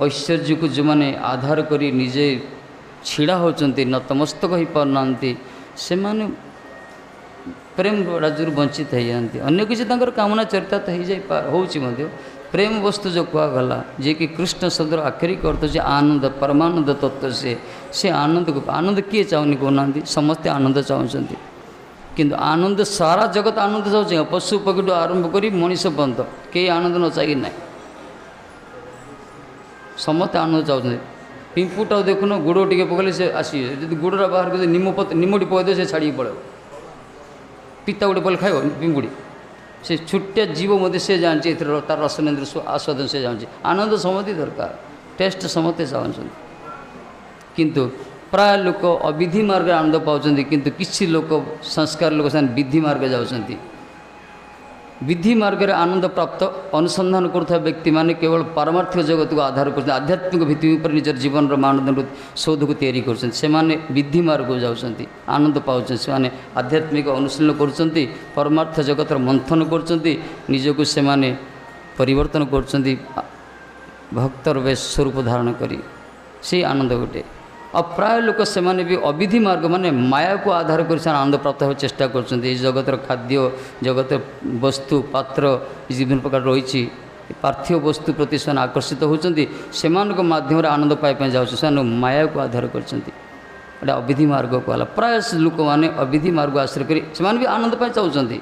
ऐश्वर्य को जो मैंने आधार करी निजे छिड़ा होचंती नतमस्तक हो पारना से माने प्रेम राज्य वंचित हो जाती अन्य किसी कामना चरिता तो हो प्रेम वस्तु जो कहगला जे कि कृष्ण शब्द आखिरिक अर्थ से आनंद परमानंद तत्व से आनंद को आनंद किए चाहूनी कहना समस्ते आनंद चाहते किंतु आनंद सारा जगत आनंद चाहे पशु पक्षी आरंभ कर मनीष पर्यंत कई आनंद न चाहिए ना समस्ते आनंद चाहते पिंपुटा देखुन गोड़ टे पकड़े से आसो गोड़ा बाहर कर निमटी पकड़ से छाड़ी पड़े पिता गोटे पल खाइब पिंपुड़ी से छुट्टिया जीव मध्य से जानते तार रसनेन्द्र आस्वादन से जानते आनंद समस्ते दरकार टेस्ट समस्ते चाहते किंतु प्राय लोक अविधि मार्ग आनंद पाँच किंतु किसी लोक संस्कार लोक विधि मार्ग जाऊँच विधि मार्ग आनंद प्राप्त अनुसंधान करुवा व्यक्ति माने केवल पारमार्थिक जगत को आधार कर आध्यात्मिक भित्ति पर निजर जीवन मानदंड शोध को तैयारी कर विधि मार्ग को जाऊँच आनंद पाँच से आध्यात्मिक अनुशीलन कर परमार्थ जगत मंथन कर से परिवर्तन कर भक्तर वे स्वरूप धारण करी से आनंद गोटे और प्राय लोक से भी अविधि मार्ग माने माया को आधार कर आनंद प्राप्त हो चेष्टा कर जगतर खाद्य जगत वस्तु पात्र विभिन्न प्रकार रही पार्थिव वस्तु प्रति से आकर्षित होती से माध्यम आनंद पाइप जाऊँ माया को आधार कर अविधि मार्ग कहला प्राय लोक मैंने अविधि मार्ग आश्रय कर भी आनंद पाई चाहते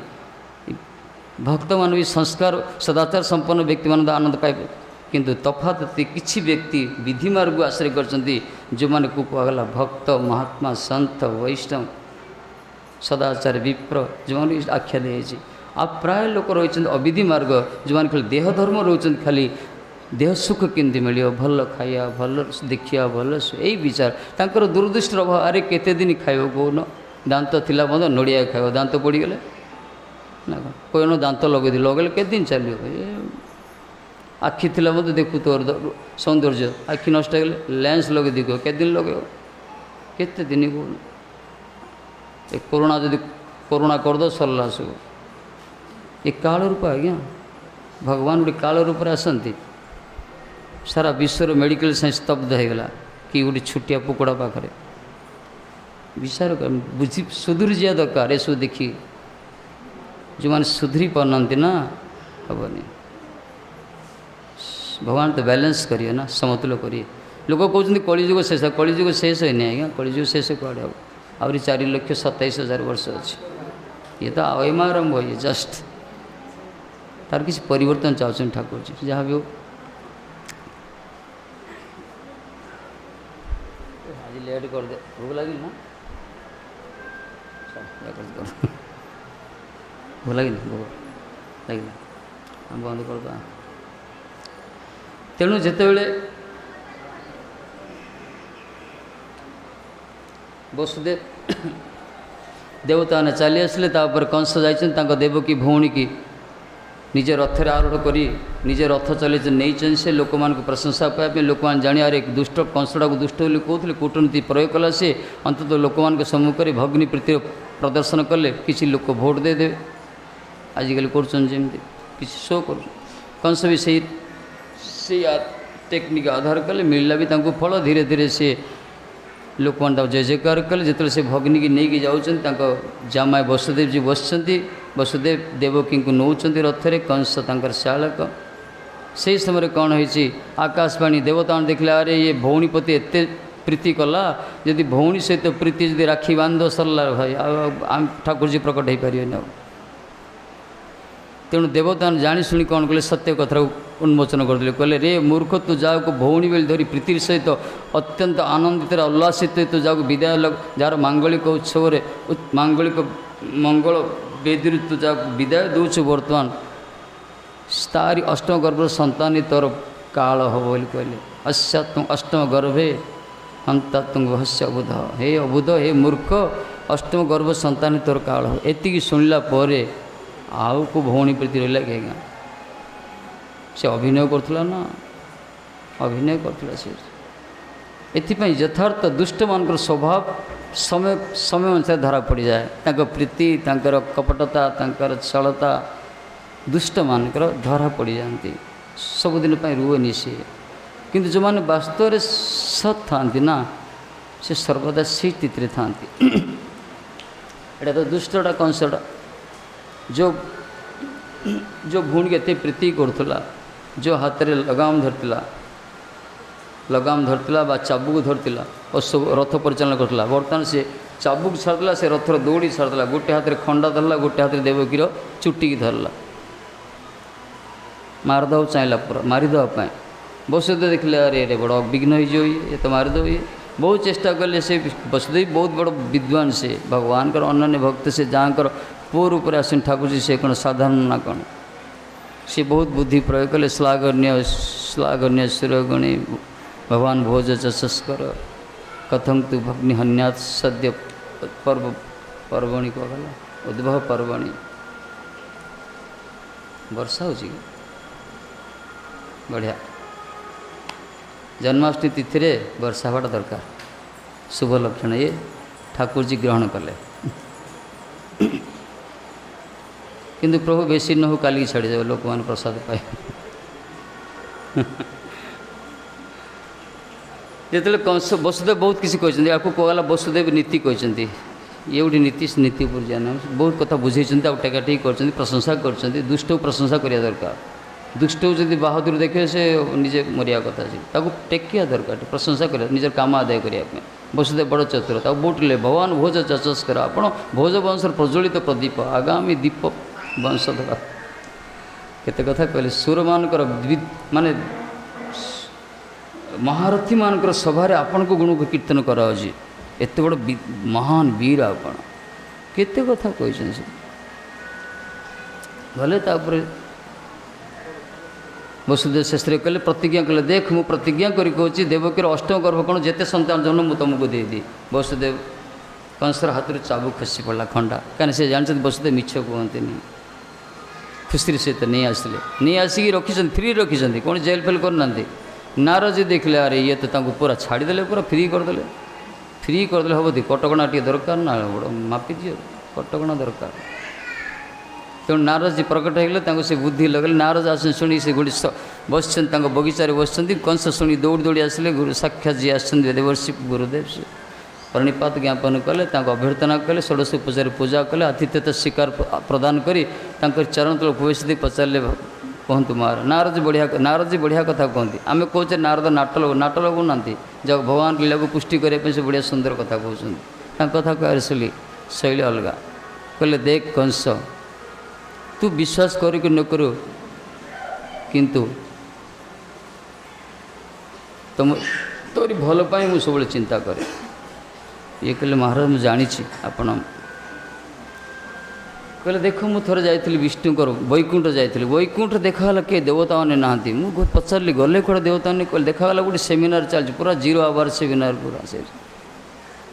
भक्त मान भी संस्कार सदाचार संपन्न व्यक्ति मान आनंद पाइबे किंतु तफात किसी व्यक्ति विधि मार्ग को आश्रय कर जो मैंने को कहला भक्त महात्मा संत वैष्णव सदाचार विप्र जो मैंने आख्या दी आ प्राय लोक रही अविधि मार्ग जो मैंने खाली देह धर्म रोच खाली देह सुख केमती मिल भल खाया भल देखा भल यही विचार तांकर दूरदृष्टि अभाव अरे केते दिन खाइब कौन दांत थिला मत नड़िया खाइब दांत पड़गले ना कौन दांत लगे लगेले केते दिन चलो आखि थिला मत देखु तोर सौंदर्य आखि नष्ट हो लेंस लगे देखो केते दिन लगे केते दिन को कोरोना जदि कोरोना करद सरला सब ये काल रूप आज्ञा भगवान गोटे काल रूप आसती सारा विश्वर मेडिकल साइंस स्तब्ध होगला कि गोटे छुटिया पुकड़ा पाखे विचार बुझी सुधुरी जा दरकार एसब देखी जो मैंने सुधरी पारना ना हेनी भगवान तो बैलेंस करिए ना समतुल करिए लोक कहते कलिजुग शेष कलिजुग शेष है आज्ञा कलिजुग शेष कड़े हम आहरी 4,27,000 वर्ष अच्छे ये तो आम आरंभ है जस्ट तार किसी परिवर्तन चाहते ठाकुर जी जहाँ भी हो आज लेट कर दे भूख लगी ना भूख लगी भूख लगे बंद करदा तेणु जितेबले वसुदेव देवता ने चली आसले कंस जाइए देवकी भौणी की निज रथर आरूढ़ करी निजे रथ चले नहीं से लोक मान प्रशंसा पाइबे लोक मान जाने एक दुष्ट कंसटा को दुष्ट बोली कहते कूटनीति प्रयोग कला सी अंततः लोक मान सम्मुख में भग्नि प्रीति प्रदर्शन कले किसी लोक भोट देदे आजिकल कर शो कर कंस भी से टेक्निक आधार कले मिलला भी तांको फल धीरे धीरे से लोक मान जय जयकार कले जो से भग्नि की नहीं जाऊँ जामाय वसुदेव जी बसती वसुदेव देवकी को नौकरी रथरे कंस तांकर शालक से समय कौन हो आकाशवाणी देवता देखला अरे ये भौणी प्रति एत प्रीति कला जदि भौणी सहित प्रीति जदि राखी बांध सरला भाई आम ठाकुर जी प्रकट हो पारे ना तेणु देवता जाशुणी कौन कले सत्य कथा उन्मोचन करते कहले रे मूर्ख तू जाको भौणी बेल धरी प्रीति सहित अत्यंत आनंदित उल्लासित तू जाको विदाय लग जार मांगलिक उत्सव मांगलिक मंगल वेदी तू जाको विदाय दौचु बर्तमान तारी अष्टम गर्भ संतान तोर काल हम बोली कहले अश्यात्म अष्टम गर्भे अंतात्म भस्य अबुध हे अबुध हे मूर्ख अष्टम गर्भ संतान तोर काल हो एति शुणिला आउ को भौणी प्रीति रहा कि आज्ञा से अभिनय करुला ना अभिनय करुला से एथिपाई यथार्थ दुष्ट मान स्वभाव समय समय अनुसार धरा पड़ जाए प्रीति कपटता छलता दुष्ट मानकर धरा पड़ जाती सबुदिन रुएनि सी किंतु जो मैंने वास्तव में सत था ना से सर्वदा से स्थिति था एटा तो दुष्टटा कंसटा जो जो भूण के एते प्रीति करुला जो हाथ में लगाम धरला बा चाबुक धरला और सब रथ परिचालन करता बर्तमान से चाबुक छाड़ला से रथर दौड़ी छाड़ला गोटे हाथ में खंडा धरला गोटे हाथ में देवकीर चुटिकी धरला मारद चाहिए पूरा मारिदेवाई वसुदेव देखले अरे ये बड़ विघ्न हो ये तो मारिदेव ये बहुत चेष्टा कले से वसुदेव बहुत बड़ विद्वान से भगवान कर अनन्य भक्त से जहाँ पुओ रूप से आसन ठाकुर जी से कौन साधारण ना कौन सी बहुत बुद्धि प्रयोग कले श्लाघन्य सुरगणी भगवान भोज चषस्कर कथम तु भग्नि हन्यात सद्य पर्वणि कहला उद्भव पर्वणि वर्षा हो बढ़िया जन्माष्टमी तिथि रे वर्षा हवा दरकार शुभ लक्षण ये ठाकुर जी ग्रहण कले किंतु प्रभु बेसी न हो काली छाड़ी देव लोक मान प्रसाद पाए जिते कंस वसुदेव बहुत किसी कहते आपको कहला वसुदेव नीति कहते ये गोटे नीति नीति उपर जाना बहुत कथा बुझे टेकाटेक कर प्रशंसा कर दुष्ट प्रशंसा करिया दरकार दुष्ट जदि बहादुर देखे से निजे मरिया कथा ताको टेकिया दरकार प्रशंसा कर निजर काम आदाय करने वसुदेव बड़ चतुर बहुत ले भगवान भोज चषस्कर आपण भोज वंश प्रज्वलित प्रदीप आगामी दीप वंशधर केते कथा कहले सुर मानकर माने महारथी मानकर सभारे आपण को गुण को कीर्तन कराओ एत बड़ महान वीर आपण केते कथा कहछन से भले तापर वसुदेव शास्त्री कहले प्रतिज्ञा कले देख मु प्रतिज्ञा करी कहूँ देवकीर अष्टम गर्भ कौन जिते संतान जन्म मु तुमको देदी वसुदेव कंसर हाथ में चाबुक खसी पड़ा खंडा कहीं से जानते वसुदेव मिछ कहते खुशी सहित नहीं आसिले नहीं आसिक रखी फ्री रखी कौन जेल फेल करना नारद जी देखले अरे ये तो पूरा छाड़ीदे पूरा फ्री करदे हम दी कटकणा टे दरकार ना बड़ मापी दियो कटकणा दरकार तेणु नारद जी प्रकट होगले से बुद्धि लगल नारद आस शुणी से गोटे बस बगीचार बस कंस शुणी दौड़ी दौड़ी आसिले गुरु साक्षात जी आवर्षि गुरुदेव से प्रणिपात ज्ञापन कले अभ्यर्थना कले षोडश उपचार पूजा कले आतिथ्यता स्वीकार प्रदान करी चरण तल उपवेश दी पचारे कहतु नारद जी बढ़िया कथा कहते आम कहे नारद नाट लगुना जब भगवान लीला को पुष्टि करने से बढ़िया सुंदर कथा कहते कथा कह शैली अलग कहले देख कंस तू विश्वास कर कि न करू किंतु तुम तोरी भल पाई मु सब चिंता करे ये कहले महाराज मुझे जानी आपण कहले देख मु थोड़े जाइली विष्णुकर वैकुंठ जाइली वैकुंठ देखाला किए देवता मैंने नहांती मु पचारि गले कड़े देवता मैंने कहले देखाला गोटे सेमिनार चलती पूरा 0 आवर सेमिनार पूरा से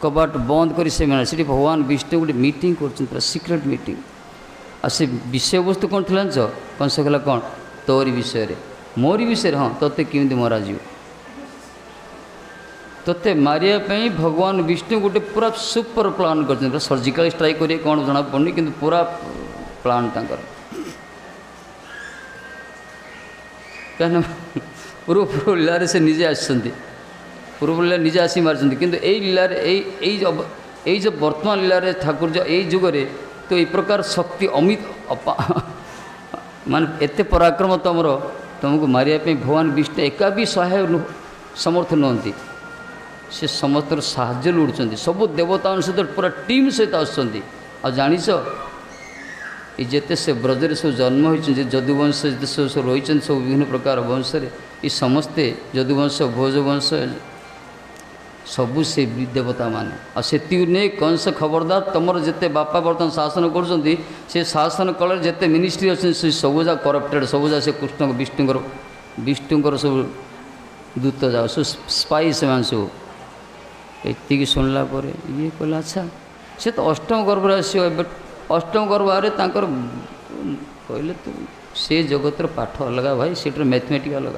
कबाट बंद कर सेमिनार से भगवान विष्णु गोटे मीटिंग कर सिक्रेट मीटिंग आ से विषय वस्तु कौन थी जान कंस कहला कौन तोरी विषय मोरी विषय हाँ तोते केमी मरा जीव तोते मारिया भगवान विष्णु गोटे पूरा सुपर प्लान कर सर्जिकल स्ट्राइक करें कौन जना पड़नी कि पूरा प्लान तंकर कहीं पूर्व पूर्व लीलार से निजे आसती पूर्व लीला निजे आसी मार्च कि लीलार जो वर्तमान लीलार ठाकुर जो यही जुगरे तो ये प्रकार शक्ति अमित मान एत पराक्रम तुमको मारिया भगवान विष्णु एका भी सहाय समर्थ नुहति से समस्त साहाଯ୍ୟ लोड़ुंट सब देवता सहित पूरा टीम सहित आनिश जिते से ब्रजरे सब जन्म होती जदुवंश जिते सब रही सब विभिन्न प्रकार वंश ये समस्ते जदुवंश भोजवंश सबू से देवता मान आती नहीं कंस खबरदार तुम जिते बापा बर्तमान शासन कर शासन कल जिते मिनिस्ट्री अच्छे सबूजा करप्टेड सबूजा से कृष्ण विष्णुकर सब दूत जाओ सब स्पाई से सब एति शुणला ये कहला अच्छा से तो अष्टम गर्भ आसो अष्टम गर्भ आए कहले तो से जगतर पाठ अलग भाई सीटर मैथमेटिक अलग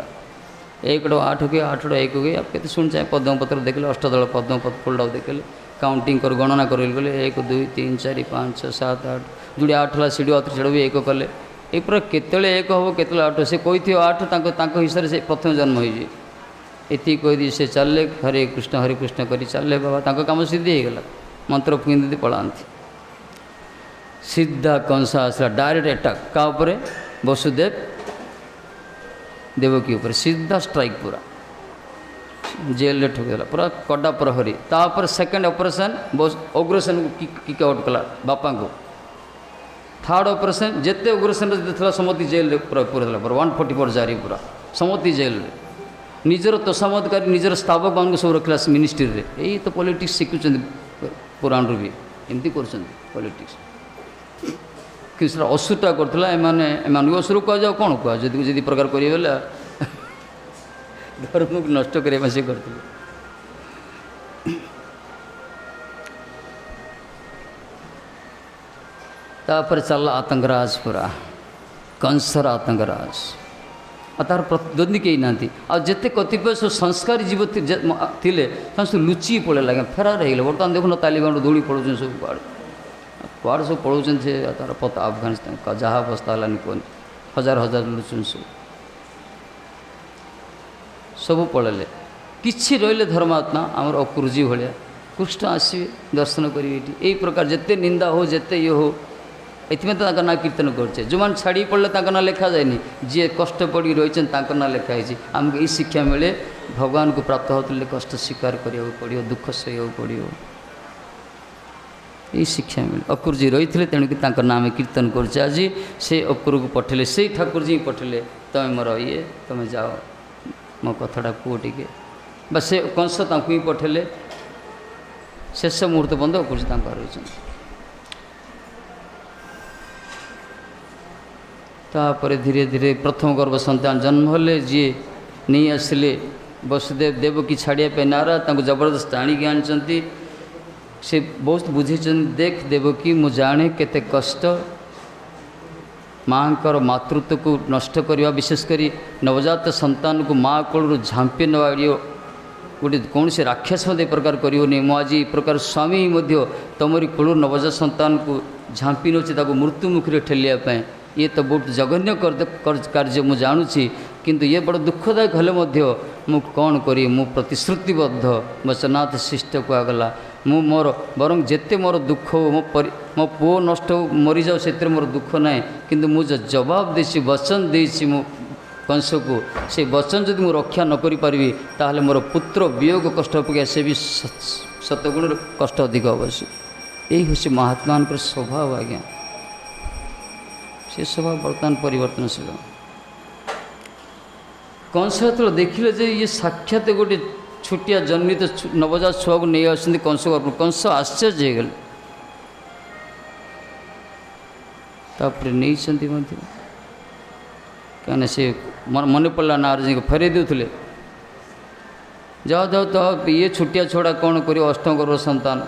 1 * 8 के 8 * 1 गए आप कैसे शुण चाहे पद्मपत्र देखले अष्टदल पद्मपत्र फोल्ड देखले काउंटिंग कर गणना कर 1 2 3 4 5 6 7 8 जोड़े 8 है सीढ़ी अति छड़ भी 1 कले ये पूरा केतले एक हम केतले 8 से कोई थी 8 हिसाब से प्रथम जन्म होइए एति कही से चलले हरे कृष्ण करी चलले बाबा तांको काम सिद्धि हो गला मंत्र फुंकी पलांती सीधा कंस आसला डायरेक्ट अटैक का उपरे वसुदेव देवकी ऊपर सीधा स्ट्राइक पूरा जेल ठोकदेला पूरा कड़ा प्रहरी तापर सेकेंड ऑपरेशन उग्रसेन को किक आउट कला बापा को थर्ड ऑपरेशन जिते उग्रसेन था समति जेल पूरा पूरा पूरा 144 जारी पूरा समति जेल निजर तोषामतकारी निजर स्थापक मान सब रखला मिनिस्ट्री रे यही तो पॉलिटिक्स शिखुं पुराण भी एमती कर पॉलिटिक्स कि असुरटा करता एम असुर कह कौन कह जी प्रकार करेंगे बोले धर्म को नष्ट करने से करते तापर चलला आतंकराज पूरा कंसर आतंकराज तार प्रतिद्वंदी कहीं ना आते कतिपय सब संस्कारी जीव थे सब लुचि पड़े लगे फेरार हो बर्तमान देखुन तालिबान दौड़ी पड़ों सब कुआड़ सब पड़ों से तार पता अफगानिस्तान जहाँ अवस्था है कहनी हजार हजार लुचुन सब पड़े किसी रही धर्मात्मा आमर अकुरुजी भाया कृष्ण आसवे दर्शन करेंगे यही प्रकार जिते निंदा हो जिते ये हो एथमें तो ना कीर्तन करछे जो मैंने छाड़ी पड़े ना लिखा जाए जी कष्ट पड़ी रही ना लिखाई आमको यही शिक्षा मिले भगवान को प्राप्त होते कष्ट स्वीकार करा पड़ो दुख सह पड़ो यही शिक्षा मिले अकुर जी रही थे तेणुक नाम कीर्तन करछे आज से अकुर को पठेले से ठाकुर जी पठेले तुम्हें मोर ये तुम्हें जाओ मो कथाटा कह टे बस से कंस ही पठेले शेष मुहूर्त बंद अकुर जी रही तापर धीरे धीरे प्रथम गर्भ संतान जन्म होले जी नहीं आसिले वसुदेव देवकी छाड़िया नाराज जबरदस्त आणिकी आनी से बहुत बुझे देख देवकी मु जाने केते कष्ट माँ मातृत्व को नष्ट करवा विशेषकर नवजात संतान को माँ कोल झांपी नवा गोटे कौन से राक्षस प्रकार करी मुझे प्रकार स्वामी तुमरी कोल नवजात संतान को झांपी नौचे मृत्यु मुखी ठेलियापाई ये तो बहुत जघन्य कार्य मुझे जानुची किंतु ये बड़ दुखदायक हेले मु कौन करी मु प्रतिश्रुतिबद्ध वचनाथ शिष्ट कहगला मु मोर बरं जेते मोर दुख हो मो पुओ नष्ट मरी जाओ से मोर दुख ना किंतु मुझे जवाब देसी वचन देसी मु कंस को से वचन जदि मु रक्षा न करि पारिबी ताहले मोर पुत्र वियोग कष्ट अपेक्षा से भी शतगुण कष्ट अधिक अवश्य यही हूँ महात्मा स्वभाव आज्ञा से स्वभाव बर्तमान परिवर्तनशील कंस जो देखिले जे ये साक्षात गोटे छोटिया जन्मित नवजात छुआ को नहीं आसती कंस कंस आश्चर्य हो गले तापर नहीं कहीं से मन पड़ा नारद जी को फेरे दूसरे जाओ जाओ तो ये छोटिया छोड़ा कौन कर अष्टम गर्भ संतान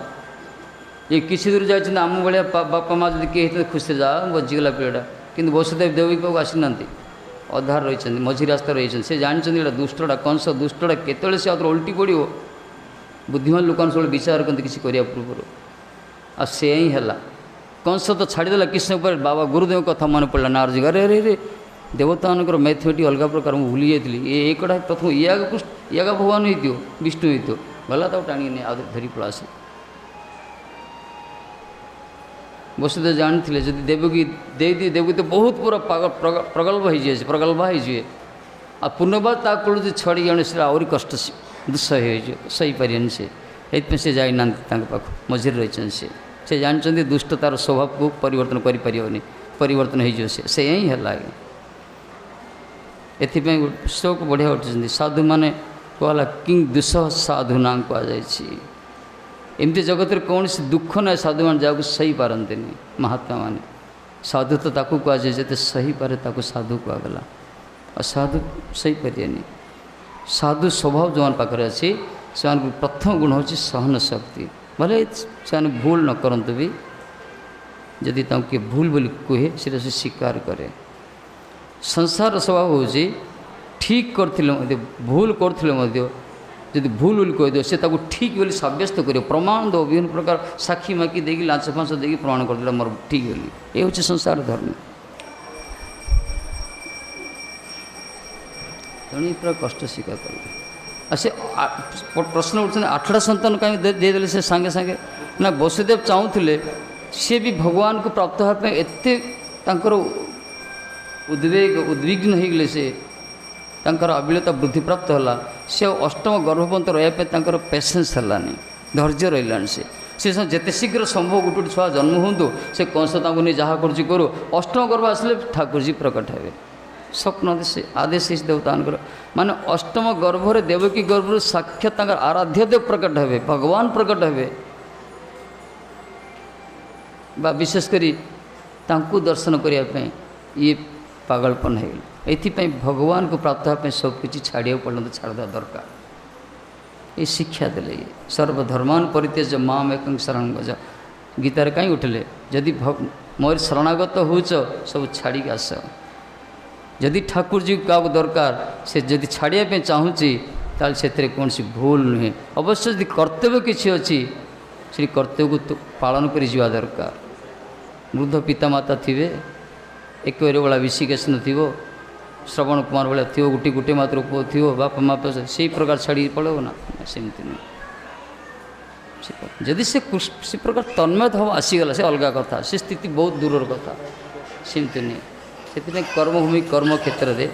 ये किसी दूर जाए आम भाया बापा माँ जब किए खुशी जा बजीगला पीड़ा कि वसुदेव देवी पाक आसी ना अधार रही मझी रास्ता रही से जानते दुष्टा कंस दुष्टा केतले से उल्टी पड़ो बुद्धिमान लोक सब विचार करते किसी करने पूर्व आ से ही है कंस तो छाड़देला कृष्ण पर बाबा गुरुदेव कथा मन पड़ा नारद जी अरे अरे अरे देवता मानकर मैथमेटिक अलग प्रकार मुझे भूली जाती ये कड़ा प्रथम या भगवान हो विष्णु हो गला तो टाणी नहीं धरी पड़ा आसे वसुदेव जानते जदि देवकी दे दी देवकी तो बहुत पूरा प्रगल्भ हो जाए प्रगल्भा हो जाए आ पुनर्बाद ताकू जो छड़ी आने से आहरी कष्ट दुस्सह हो सही पारे से से जाना पाख मझे रही से जानते दुष्ट तार स्वभाव को परिवर्तन करें परिवर्तन हो से ही है एपाई श्लोक बढ़िया उठी साधु मैंने कहला किंग दुस्सह साधुना कहुई एमती जगत कौन से दुख ना साधु मान जहाँ सही पारती महात्मा माने साधु तो ताकू कहुए जिते सही पारे ताकू साधु कहगला असाधु सही पारे साधु स्वभाव जो पाखे अच्छी से प्रथम गुण हूँ सहन शक्ति भले से भूल न करंतु भी जदि किए भूल बोली कहे से स्वीकार करे संसार स्वभाव हूँ ठीक करते भूल करते जदि भूल बोली कहीदे से ठीक बोली सब्यस्त कर प्रमाण दो विभिन्न प्रकार साक्षी माकी देगी लाच फांस देगी प्रमाण कर मोर ठीक बोली ये हूँ संसार धर्म ତେଣୁ ଏ ପୁରା କଷ୍ଟ ସ୍ୱୀକାର କଲେ। ଆଉ ସେ ପ୍ରଶ୍ନ ଉଠୁଛନ୍ତି 8ଟା ସନ୍ତାନ କାହିଁ ଦେଇଦେଲେ ସେ ସାଙ୍ଗେ ସାଙ୍ଗେ? ନା ବସୁଦେବ ଚାହୁଁଥିଲେ ସିଏ ବି ଭଗବାନଙ୍କୁ ପ୍ରାପ୍ତ ହେବା ପାଇଁ ଏତେ ତାଙ୍କର ଉଦ୍ବିଗ୍ନ ହେଇଗଲେ, ସେ ତାଙ୍କର ଆବିଳତା ବୃଦ୍ଧିପ୍ରାପ୍ତ ହେଲା, ସେ ଅଷ୍ଟମ ଗର୍ଭପନ୍ତ ରହିବା ପାଇଁ ତାଙ୍କର ପେସେନ୍ସ ହେଲାନି, ଧୈର୍ଯ୍ୟ ରହିଲାନି। ସେ ଯେତେ ଶୀଘ୍ର ସମ୍ଭବ ଗୋଟେ ଗୋଟେ ଛୁଆ ଜନ୍ମ ହୁଅନ୍ତୁ, ସେ କଂସ ତାଙ୍କୁ ନେଇ ଯାହା କରୁଛି କରୁ, ଅଷ୍ଟମ ଗର୍ଭ ଆସିଲେ ଠାକୁରଜୀ ପ୍ରକଟ ହେବେ। ସ୍ୱପ୍ନ ଆଦେଶ ହେଇଛି ଦେବତାଙ୍କର, ମାନେ ଅଷ୍ଟମ ଗର୍ଭରେ ଦେବକୀ ଗର୍ଭରୁ ସାକ୍ଷାତ ତାଙ୍କର ଆରାଧ୍ୟ ଦେବ ପ୍ରକଟ ହେବେ, ଭଗବାନ ପ୍ରକଟ ହେବେ। ବା ବିଶେଷ କରି ତାଙ୍କୁ ଦର୍ଶନ କରିବା ପାଇଁ ଇଏ ପାଗଳପନ ହେଇଗଲେ। ଏଥିପାଇଁ ଭଗବାନଙ୍କୁ ପ୍ରାପ୍ତ ହେବା ପାଇଁ ସବୁକିଛି ଛାଡ଼ିବାକୁ ପର୍ଯ୍ୟନ୍ତ ଛାଡ଼ିଦେବା ଦରକାର। ଏ ଶିକ୍ଷା ଦେଲେ ଇଏ ସର୍ବଧର୍ମାନ ପରିତ୍ୟଜ୍ୟ ମାମ୍ ଏକଂ ଶରଣଂ ଭଜ। ଗୀତାରେ କାହିଁ ଉଠିଲେ? ଯଦି ମୋର ଶରଣାଗତ ହେଉଛ ସବୁ ଛାଡ଼ିକି ଆସ। ଯଦି ଠାକୁରଜୀ କାହାକୁ ଦରକାର, ସେ ଯଦି ଛାଡ଼ିବା ପାଇଁ ଚାହୁଁଛି ତାହେଲେ ସେଥିରେ କୌଣସି ଭୁଲ ନୁହେଁ। ଅବଶ୍ୟ ଯଦି କର୍ତ୍ତବ୍ୟ କିଛି ଅଛି, ସେ କର୍ତ୍ତବ୍ୟକୁ ପାଳନ କରି ଯିବା ଦରକାର। ବୃଦ୍ଧ ପିତାମାତା ଥିବେ, ଏକରେ ଭଳିଆ ବିଶିକେଶନ ଥିବ, ଶ୍ରବଣ କୁମାର ଭଳିଆ ଥିବ, ଗୋଟେ ମାତ୍ର ପୁଅ ଥିବ, ବାପା ମା ସେଇ ପ୍ରକାର ଛାଡ଼ିକି ପଳାଇବ ନା? ସେମିତି ନୁହେଁ। ଯଦି ସେ ପ୍ରକାର ତନ୍ମୟ ଭାବ ଆସିଗଲା, ସେ ଅଲଗା କଥା, ସେ ସ୍ଥିତି ବହୁତ ଦୂରର କଥା। ସେମିତି ନୁହେଁ। ସେଥିପାଇଁ କର୍ମଭୂମି କର୍ମକ୍ଷେତ୍ରରେ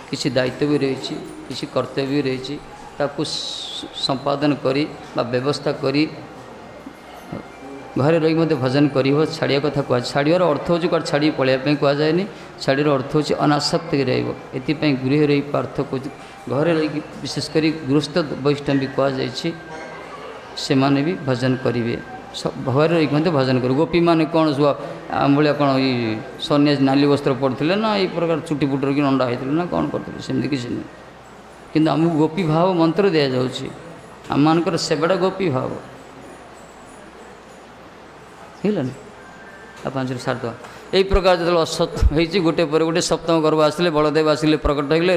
କିଛି ଦାୟିତ୍ୱ ବି ରହିଛି, କିଛି କର୍ତ୍ତବ୍ୟ ବି ରହିଛି। ତାକୁ ସମ୍ପାଦନ କରି ବା ବ୍ୟବସ୍ଥା କରି ଘରେ ରହି ମଧ୍ୟ ଭଜନ କରିବ। ଛାଡ଼ିବା କଥା କୁହାଯାଏ। ଛାଡ଼ିବାର ଅର୍ଥ ହେଉଛି କୁଆଡ଼େ ଛାଡ଼ିକି ପଳାଇବା ପାଇଁ କୁହାଯାଏନି। ଛାଡ଼ିବାର ଅର୍ଥ ହେଉଛି ଅନାସକ୍ତ ରହିବ। ଏଥିପାଇଁ ଗୃହରେ ରହି ପାର୍ଥକ୍ୟ, ଘରେ ରହିକି ବିଶେଷ କରି ଗୃହସ୍ଥ ବୈଷ୍ଣବ ବି କୁହାଯାଇଛି, ସେମାନେ ବି ଭଜନ କରିବେ। ଘରେ ରହିକି ମଧ୍ୟ ଭଜନ କରିବେ। ଗୋପୀମାନେ କ'ଣ ସବୁ ଭଳିଆ କ'ଣ ଏଇ ସନ୍ନ୍ୟାସୀ ନାଲି ବସ୍ତ୍ର ପଡ଼ିଥିଲେ ନା ଏଇ ପ୍ରକାର ଚୁଟି ଫୁଟି ରଖିକି ନଣ୍ଡା ହେଇଥିଲେ ନା କ'ଣ କରିଥିଲେ? ସେମିତି କିଛି ନୁହେଁ। କିନ୍ତୁ ଆମକୁ ଗୋପୀ ଭାବ ମନ୍ତ୍ର ଦିଆଯାଉଛି। ଆମମାନଙ୍କର ସେବାଟା ଗୋପୀ ଭାବ। ହେଇଗଲାନି ଆଉ 5ରୁ 7 ଏହି ପ୍ରକାର ଯେତେବେଳେ ଅସତ ହେଇଛି, ଗୋଟେ ପରେ ଗୋଟେ ସପ୍ତମ ଗର୍ଭ ଆସିଲେ, ବଳଦେବ ଆସିଲେ, ପ୍ରକଟ ହେଇଗଲେ।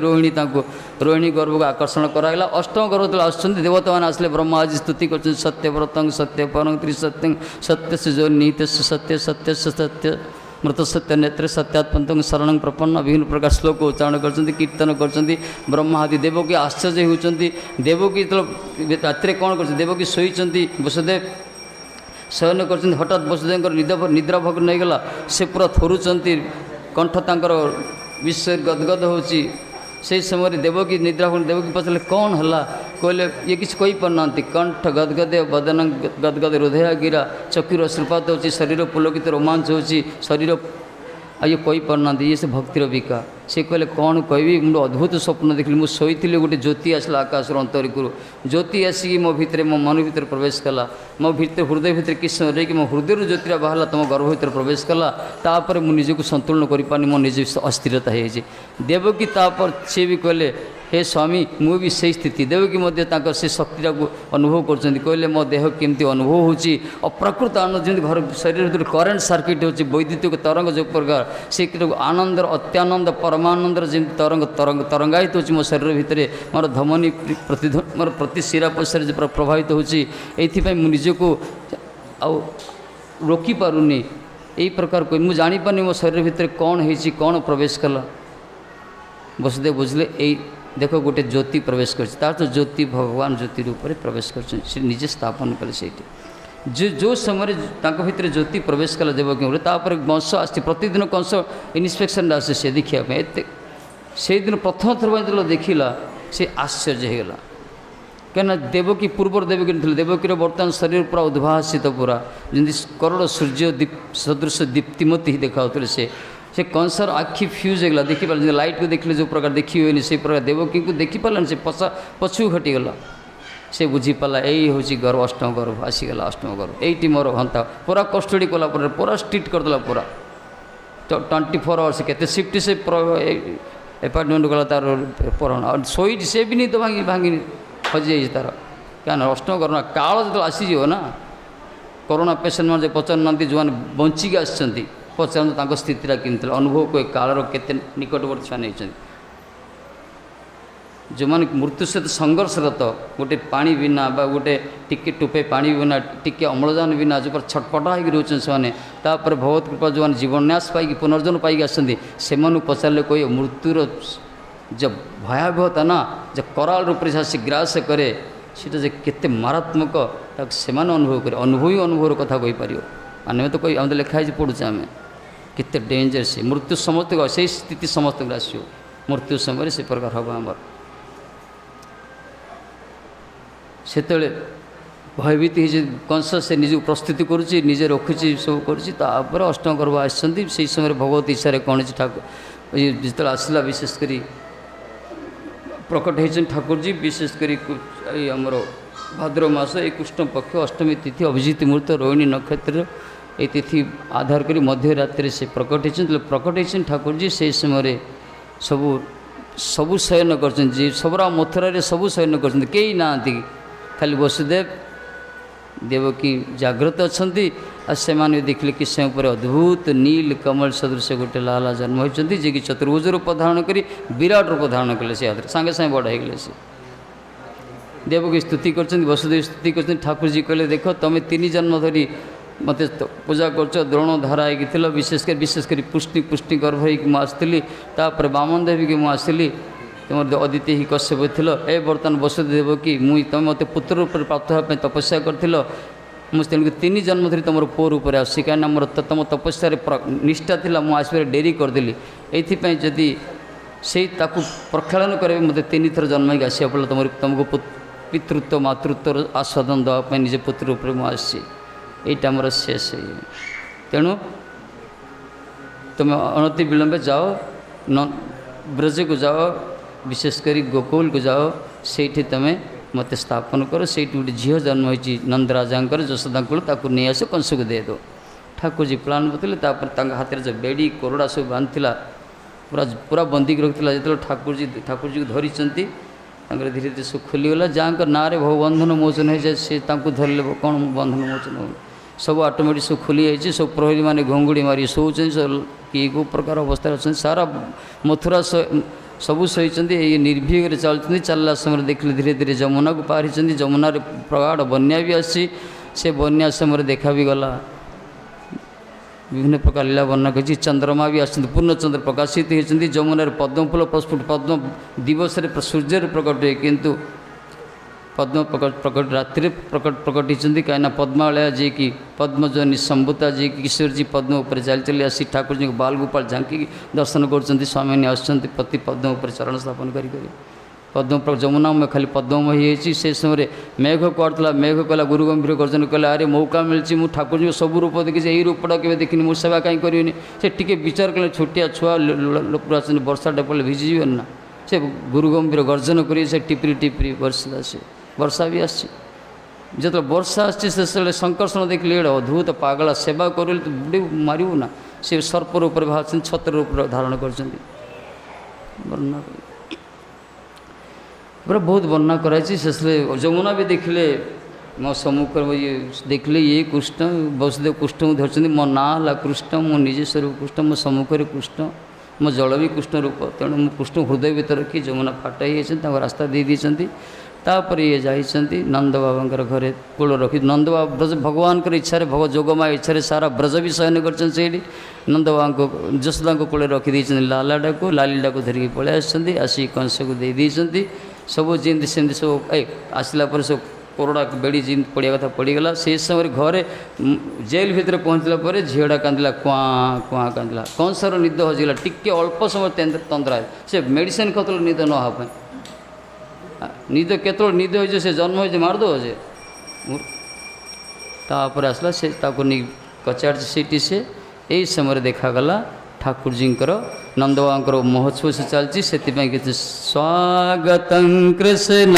ରୋହିଣୀ ଗର୍ଭକୁ ଆକର୍ଷଣ କରାଗଲା। ଅଷ୍ଟମ ଗର୍ଭ ଯେତେବେଳେ ଆସୁଛନ୍ତି, ଦେବତାମାନେ ଆସିଲେ, ବ୍ରହ୍ମା ଆଜି ସ୍ତୁତି କରୁଛନ୍ତି, ସତ୍ୟବ୍ରତଂ ସତ୍ୟପରଂ ତ୍ରିସତ୍ୟଂ ସତ୍ୟ ସୁଯୋ ନିହିତ ସତ୍ୟ ସତ୍ୟ ସତ୍ୟ ମୃତ ସତ୍ୟ ନେତ୍ରେ ସତ୍ୟାତ୍ମନ୍ତଙ୍କ ଶରଣଂ ପ୍ରପନ୍ନ। ବିଭିନ୍ନ ପ୍ରକାର ଶ୍ଲୋକ ଉଚ୍ଚାରଣ କରୁଛନ୍ତି, କୀର୍ତ୍ତନ କରୁଛନ୍ତି। ବ୍ରହ୍ମା ଆଦି ଦେବକୀ ଆଶ୍ଚର୍ଯ୍ୟ ହେଉଛନ୍ତି। ଦେବକୀ ଯେତେବେଳେ ରାତିରେ କ'ଣ କରୁଛନ୍ତି? ଦେବକୀ ଶୋଇଛନ୍ତି, ବସୁଦେବ ଶୟନ କରୁଛନ୍ତି। ହଠାତ୍ ବସୁଦେବଙ୍କର ନିଦ୍ରାଭଗ୍ନ ହେଇଗଲା। ସେ ପୁରା ଥରୁଛନ୍ତି, କଣ୍ଠ ତାଙ୍କର ବିଶ୍ୱରେ ଗଦଗଦ ହେଉଛି। ସେହି ସମୟରେ ଦେବକୀ ନିଦ୍ରାଭଗ୍ନ। ଦେବକୀ ପଚାରିଲେ କ'ଣ ହେଲା? କହିଲେ ଇଏ କିଛି କହିପାରୁନାହାନ୍ତି। କଣ୍ଠ ଗଦଗଦ, ବଦନ ଗଦଗଦ, ହୃଦୟ ଗିରା, ଚକ୍ଷୁର ଅଶ୍ରୁପାତ ହେଉଛି, ଶରୀର ପୁଲକିତ ରୋମାଞ୍ଚ ହେଉଛି, ଶରୀର ଆଉ ଇଏ କହିପାରୁନାହାନ୍ତି। ଇଏ ସେ ଭକ୍ତିର ବିକା। ସେ କହିଲେ କ'ଣ କହିବି, ମୁଁ ଅଦ୍ଭୁତ ସ୍ୱପ୍ନ ଦେଖିଲି। ମୁଁ ଶୋଇଥିଲି, ଗୋଟେ ଜ୍ୟୋତି ଆସିଲା ଆକାଶରୁ ଅନ୍ତରିକରୁ। ଜ୍ୟୋତି ଆସିକି ମୋ ଭିତରେ, ମୋ ମନ ଭିତରେ ପ୍ରବେଶ କଲା। ମୋ ଭିତରେ ହୃଦୟ ଭିତରେ କିଛି ସମୟ ରହିକି ମୋ ହୃଦୟରୁ ଜ୍ୟୋତିଟା ବାହାରିଲା, ତୁମ ଗର୍ଭ ଭିତରେ ପ୍ରବେଶ କଲା। ତାପରେ ମୁଁ ନିଜକୁ ସନ୍ତୁଳନ କରିପାରୁନି, ମୋ ନିଜ ଅସ୍ଥିରତା ହେଇଯାଇଛି। ଦେବକୀ ତାପରେ ସିଏ ବି କହିଲେ, ହେ ସ୍ୱାମୀ, ମୁଁ ବି ସେଇ ସ୍ଥିତି। ଦେବକୀ ମଧ୍ୟ ତାଙ୍କର ସେ ଶକ୍ତିଟାକୁ ଅନୁଭବ କରୁଛନ୍ତି। କହିଲେ ମୋ ଦେହ କେମିତି ଅନୁଭବ ହେଉଛି, ଅପ୍ରାକୃତ ଆନନ୍ଦ, ଯେମିତି ଘର ଶରୀର ଭିତରେ କରେଣ୍ଟ ସାର୍କିଟ୍ ହେଉଛି, ବୈଦ୍ୟୁତିକ ତରଙ୍ଗ ଯେଉଁ ପ୍ରକାର, ସେ ଆନନ୍ଦର ଅତ୍ୟାନନ୍ଦ ପରମାନନ୍ଦର ଯେମିତି ତରଙ୍ଗାୟିତ ହେଉଛି ମୋ ଶରୀର ଭିତରେ। ମୋର ଧମନୀ ମୋର ପ୍ରତି ଶିରା ପ୍ରସାର ପ୍ରଭାବିତ ହେଉଛି। ଏଇଥିପାଇଁ ମୁଁ ନିଜକୁ ଆଉ ରୋକିପାରୁନି। ଏଇ ପ୍ରକାର ମୁଁ ଜାଣିପାରୁନି ମୋ ଶରୀର ଭିତରେ କ'ଣ ହେଇଛି, କ'ଣ ପ୍ରବେଶ କଲା। ବସୁଦେବ ବୁଝିଲେ, ଏଇ ଦେଖ ଗୋଟେ ଜ୍ୟୋତି ପ୍ରବେଶ କରିଛି। ତାର ତ ଜ୍ୟୋତି ଭଗବାନ ଜ୍ୟୋତି ରୂପରେ ପ୍ରବେଶ କରିଛନ୍ତି। ସେ ନିଜେ ସ୍ଥାପନ କଲେ ସେଇଠି। ଯେଉଁ ସମୟରେ ତାଙ୍କ ଭିତରେ ଜ୍ୟୋତି ପ୍ରବେଶ କଲା ଦେବକୀଙ୍କର, ତାପରେ କଂସ ଆସିଛି। ପ୍ରତିଦିନ କଂସ ଇନ୍ସପେକ୍ସନ୍ରେ ଆସେ ସେ ଦେଖିବା ପାଇଁ। ଏତେ ସେଇଦିନ ପ୍ରଥମ ଥର ପାଇଁ ଯେତେବେଳେ ଦେଖିଲା, ସେ ଆଶ୍ଚର୍ଯ୍ୟ ହେଇଗଲା। କାହିଁକିନା ଦେବକୀ ପୂର୍ବରୁ ଦେବକୀ ଥିଲେ। ଦେବକୀର ବର୍ତ୍ତମାନ ଶରୀର ପୁରା ଉଦ୍ଭାସିତ, ପୁରା ଯେମିତି କରୋଡ଼ ସୂର୍ଯ୍ୟ ସଦୃଶ ଦୀପ୍ତିମତୀ ଦେଖାଉଥିଲେ। ସେ କଂସର ଆଖି ଫ୍ୟୁଜ୍ ହେଇଗଲା, ଦେଖିପାରିଲେ। ଲାଇଟ୍କୁ ଦେଖିଲେ ଯେଉଁ ପ୍ରକାର ଦେଖି ହୁଏନି, ସେଇ ପ୍ରକାର ଦେବକୀଙ୍କୁ ଦେଖିପାରିଲାନି। ସେ ପଛକୁ ଘଟିଗଲା। ସେ ବୁଝିପାରିଲା, ଏଇ ହେଉଛି ଗର୍ଭ, ଅଷ୍ଟମ ଗର୍ଭ ଆସିଗଲା। ଅଷ୍ଟମ ଗର୍ଭ ଏଇଠି ମୋର ହନ୍ତା। ପୁରା କଷ୍ଟଡ଼ି କଲା, ପରେ ପୁରା ଷ୍ଟ୍ରିକ୍ଟ କରିଦେଲା। ପୁରା 24 ଆୱାର୍ସ କେତେ ସିଫ୍ଟ ସେ ଏପାର୍ଟମେଣ୍ଟ ଗଲା। ତାର ପରଣ ଶୋଇଛି, ସେ ବି ନିଦ ଭାଙ୍ଗିନି, ହଜିଯାଇଛି ତାର। କାହିଁକିନା ଅଷ୍ଟମ ଗର୍ଭ ନା, କାଳ ଯେତେବେଳେ ଆସିଯିବ ନା, କରୋନା ପେସେଣ୍ଟ ମାନେ ପଚାରୁନାହାନ୍ତି, ଯେଉଁମାନେ ବଞ୍ଚିକି ଆସିଛନ୍ତି ପଚାରନ୍ତୁ ତାଙ୍କ ସ୍ଥିତିଟା କେମିତି ଥିଲା, ଅନୁଭବକୁ ଏ କାଳର କେତେ ନିକଟବର୍ତ୍ତୀ ଛୁଆ ନେଇଛନ୍ତି। ଯେଉଁମାନେ ମୃତ୍ୟୁ ସହିତ ସଂଘର୍ଷରତ, ଗୋଟେ ପାଣି ବିନା ବା ଗୋଟେ ଟିକେ ଟୋପେ ପାଣି ବିନା, ଟିକେ ଅମ୍ଳଜାନ ବିନା ଯେଉଁ ଛଟପଟା ହେଇକି ରହୁଛନ୍ତି ସେମାନେ, ତାପରେ ଭଗବତ କୃପା ଯେଉଁମାନେ ଜୀବନ୍ୟାସ ପାଇକି ପୁନର୍ଜନ୍ମ ପାଇକି ଆସନ୍ତି, ସେମାନଙ୍କୁ ପଚାରିଲେ କହିବେ ମୃତ୍ୟୁର जब भयावह था ना जब कराल रूप से ग्रास करे सीटा जे केते मारात्मक से अनुभव करे अनुभवी अनुभव कथा कहीपर आने तो कही आम तो लिखाई पढ़ुचे आम केते डेंजर से मृत्यु समस्त से स्थिति समस्त आसो मृत्यु समय से प्रकार हम आम से भयभीत कंस से निज प्रस्तुति करुच्ची निजे रखुची सब कर अष्टम गर्भ आसछन्ति से समय भगवत इच्छा कौन ठाकुर जो आसला विशेषकर प्रकट होती ठाकुर जी विशेषकर आमर भाद्रव मास ये कृष्ण पक्ष अष्टमी तिथि अभिजित मुहूर्त रोहिणी नक्षत्र ये तिथि आधार कर मध्य रात्रि से प्रकट होती प्रकट होती ठाकुर जी से समय सबू सबू शयन कर सबरा मथुरा सबू शयन कर कई ना खाली वसुदेव देवकी जागृत अच्छा से देखिले कि से अद्भुत नील कमल सदृश गोटे लाला जन्म होती जे कि चतुर्भुज रूप धारण कर विराट रूप धारण कले से हाथ सांगे सांगे बड़ हो गले से देवकी स्तुति कर वसुदेव स्तुति कर ठाकुर जी कहले देख तुम 3 जन्म धरी मत पूजा कर द्रोण धारा होगी विशेषकर पुष्टि पुष्टि गर्भ हो आसती तापर बामन देवी की मुझे तुम अदिति ही कश्यप थिल ए बर्तमान वसुदेव की मुई तुम मत पुत्र रूप प्राप्त होगा तपस्या कर मुझे 3 जन्म धरी तुम पु रूप आसी कहीं मोर तुम तपस्या निष्ठा थी मुझे आसवे डेरी करदेली ये जदि से प्रक्षालन करें मत 3 थर जन्म ही आसा पड़ा तुमको पितृत्व मातृत्व आस्वादन देवाई निजे पुत्र रूप मुझे यहाँ मोर शेष तेणु तुम अनति विलंबे जाओ ब्रज को जाओ विशेषकर गोकुल को जाओ से तुम मत स्थापन कर से गोटे झील जन्म होती नंदराजा जशोदा को नहीं आस कंस को दे दो ठाकुर जी प्लान बताइले हाथ में जो बेड़ी कोरड़ा सब बांधला पूरा पूरा बंदी रखा जो ठाकुर जी को धरी धीरे धीरे सब खोलीगला जहाँ ना रे भवबंधन मोचन हो जाए सी धरले कौन बंधन मोचन हो सब ऑटोमेटिक सब खोली जाइए सब प्रहरी माने घंगुड़ी मारी शोचन किए कौ प्रकार अवस्था अच्छा सारा मथुरा सबू शोचते ये निर्भीक चलते चलला समय देखिले धीरे धीरे जमुना को पार जमुना प्रगाढ़ बन्या भी आसी से बन्या समय देखा भी गला विभिन्न प्रकार लीला वर्णना कर चंद्रमा भी आसते पूर्णचंद्र प्रकाशित होती जमुना पद्म फूल प्रस्फुट पद्म दिवस सूर्य प्रकट हुए किंतु पद्म प्रकट रात्रि प्रकट होती कहीं पद्मालया जी की पद्मजनी संभूता जी की किशोर जी पद्म उपर चल चली आसी ठाकुर जी को बाल गोपाल झांकी दर्शन कर स्वामी आसुँच पति पद्म उपर चरण स्थापन कर पद्म जमुना में खाली पद्ममयी होती से समय मेघ कला मेघ कला गुरु गंभीर गर्जन कला अरे मौका मिली मुझे ठाकुर जी सब रूप देखी यही रूपटा के देखनी मुझे सेवा कहीं करी से टी विचार कले छोटिया छुआ लोक वर्षा डपल भिजिजे ना से गुरु गंभीर गर्जन कर टिपरी टिपरी वर्षा से वर्षा भी आसी जो वर्षा आसी संकर्षण देखिए अद्भुत पागला सेवा कर बुढ़ी मारू ना से सर्प रूप बाहर छत्र रूप धारण कर वर्णना पूरा बहुत वर्णना कराई शेष जमुना भी देखिले मो सम्मुख ये देखिले ये कृष्ण वसुदेव कृष्ण को धरती मो ना है कृष्ण मो निजे स्वरूप कृष्ण मो सम्मुख कृष्ण मो जल भी कृष्ण रूप तेणु मो कृष्ण हृदय भीतर रखी जमुना फाटाई रास्ता दे दी तापर ये जाइछन्ति नंद बाबा घरे कूल रखी नंद बाबा ब्रज भगवान इच्छा भगवत जोगमा इच्छा सारा ब्रज भी शयन कर नंद बाबा को जशोदा को कूल रखी लालाटा को लालीटा को धरिकी पलि आसी कंस को दे दी सब जमी सेमती सब आसला सब कोरड़ा बेड़ी जी पड़ा कथा पड़गला से समय घरे जेल भितर पहुँचला पर झीटा कांदिला कुआ कुआ कांदिला कंसर निद हजिगला टिके अल्प समय तंद्रा से मेडिसिन खतल निद न हाँ निद केतल निद हो से जन्म हो मारदे जे तापर आसला से नहीं कचाड़ सीटी से यही समय देखागला ठाकुर जी नंद बाबा महोत्सव से चलती से स्वागत कृष्ण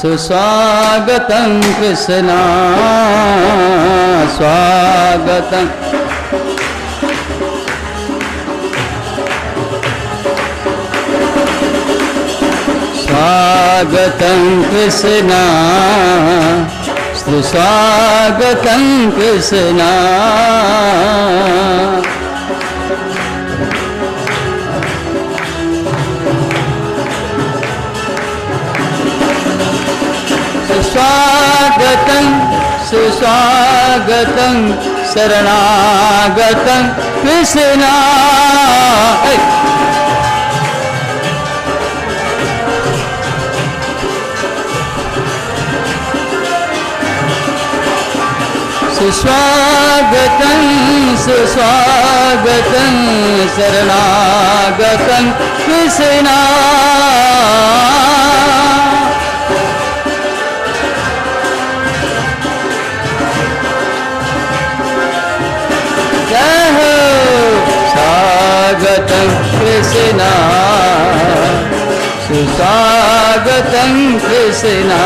सुस्वागत कृष्ण स्वागत स्वागत कृष्ण सुस्वागत कृष्ण सुस्वागतं सुस्वागतं शरणागतं कृष्ण सुस्वागतं सुस्वागतं शरणागतं कृष्ण जय हो स्वागतं कृष्ण सुस्वागतं कृष्ण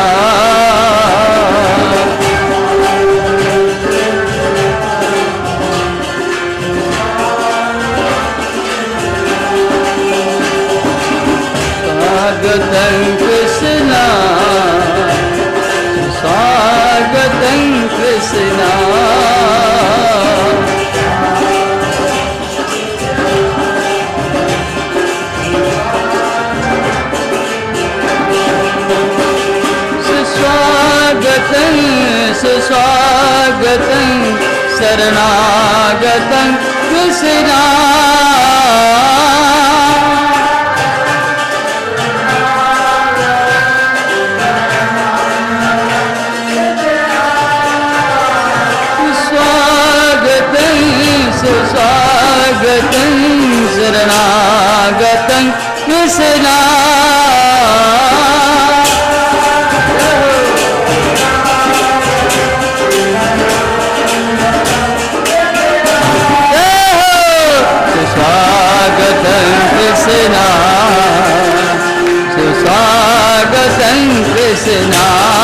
स्वागतं कृष्ण स्वागतं कृष्ण सुस्वागतं सुस्वागतं शरणागतं कृष्ण सुस्वागतं शरणागतं कृष्ण सुस्वागतं कृष्ण सुस्वागतं कृष्ण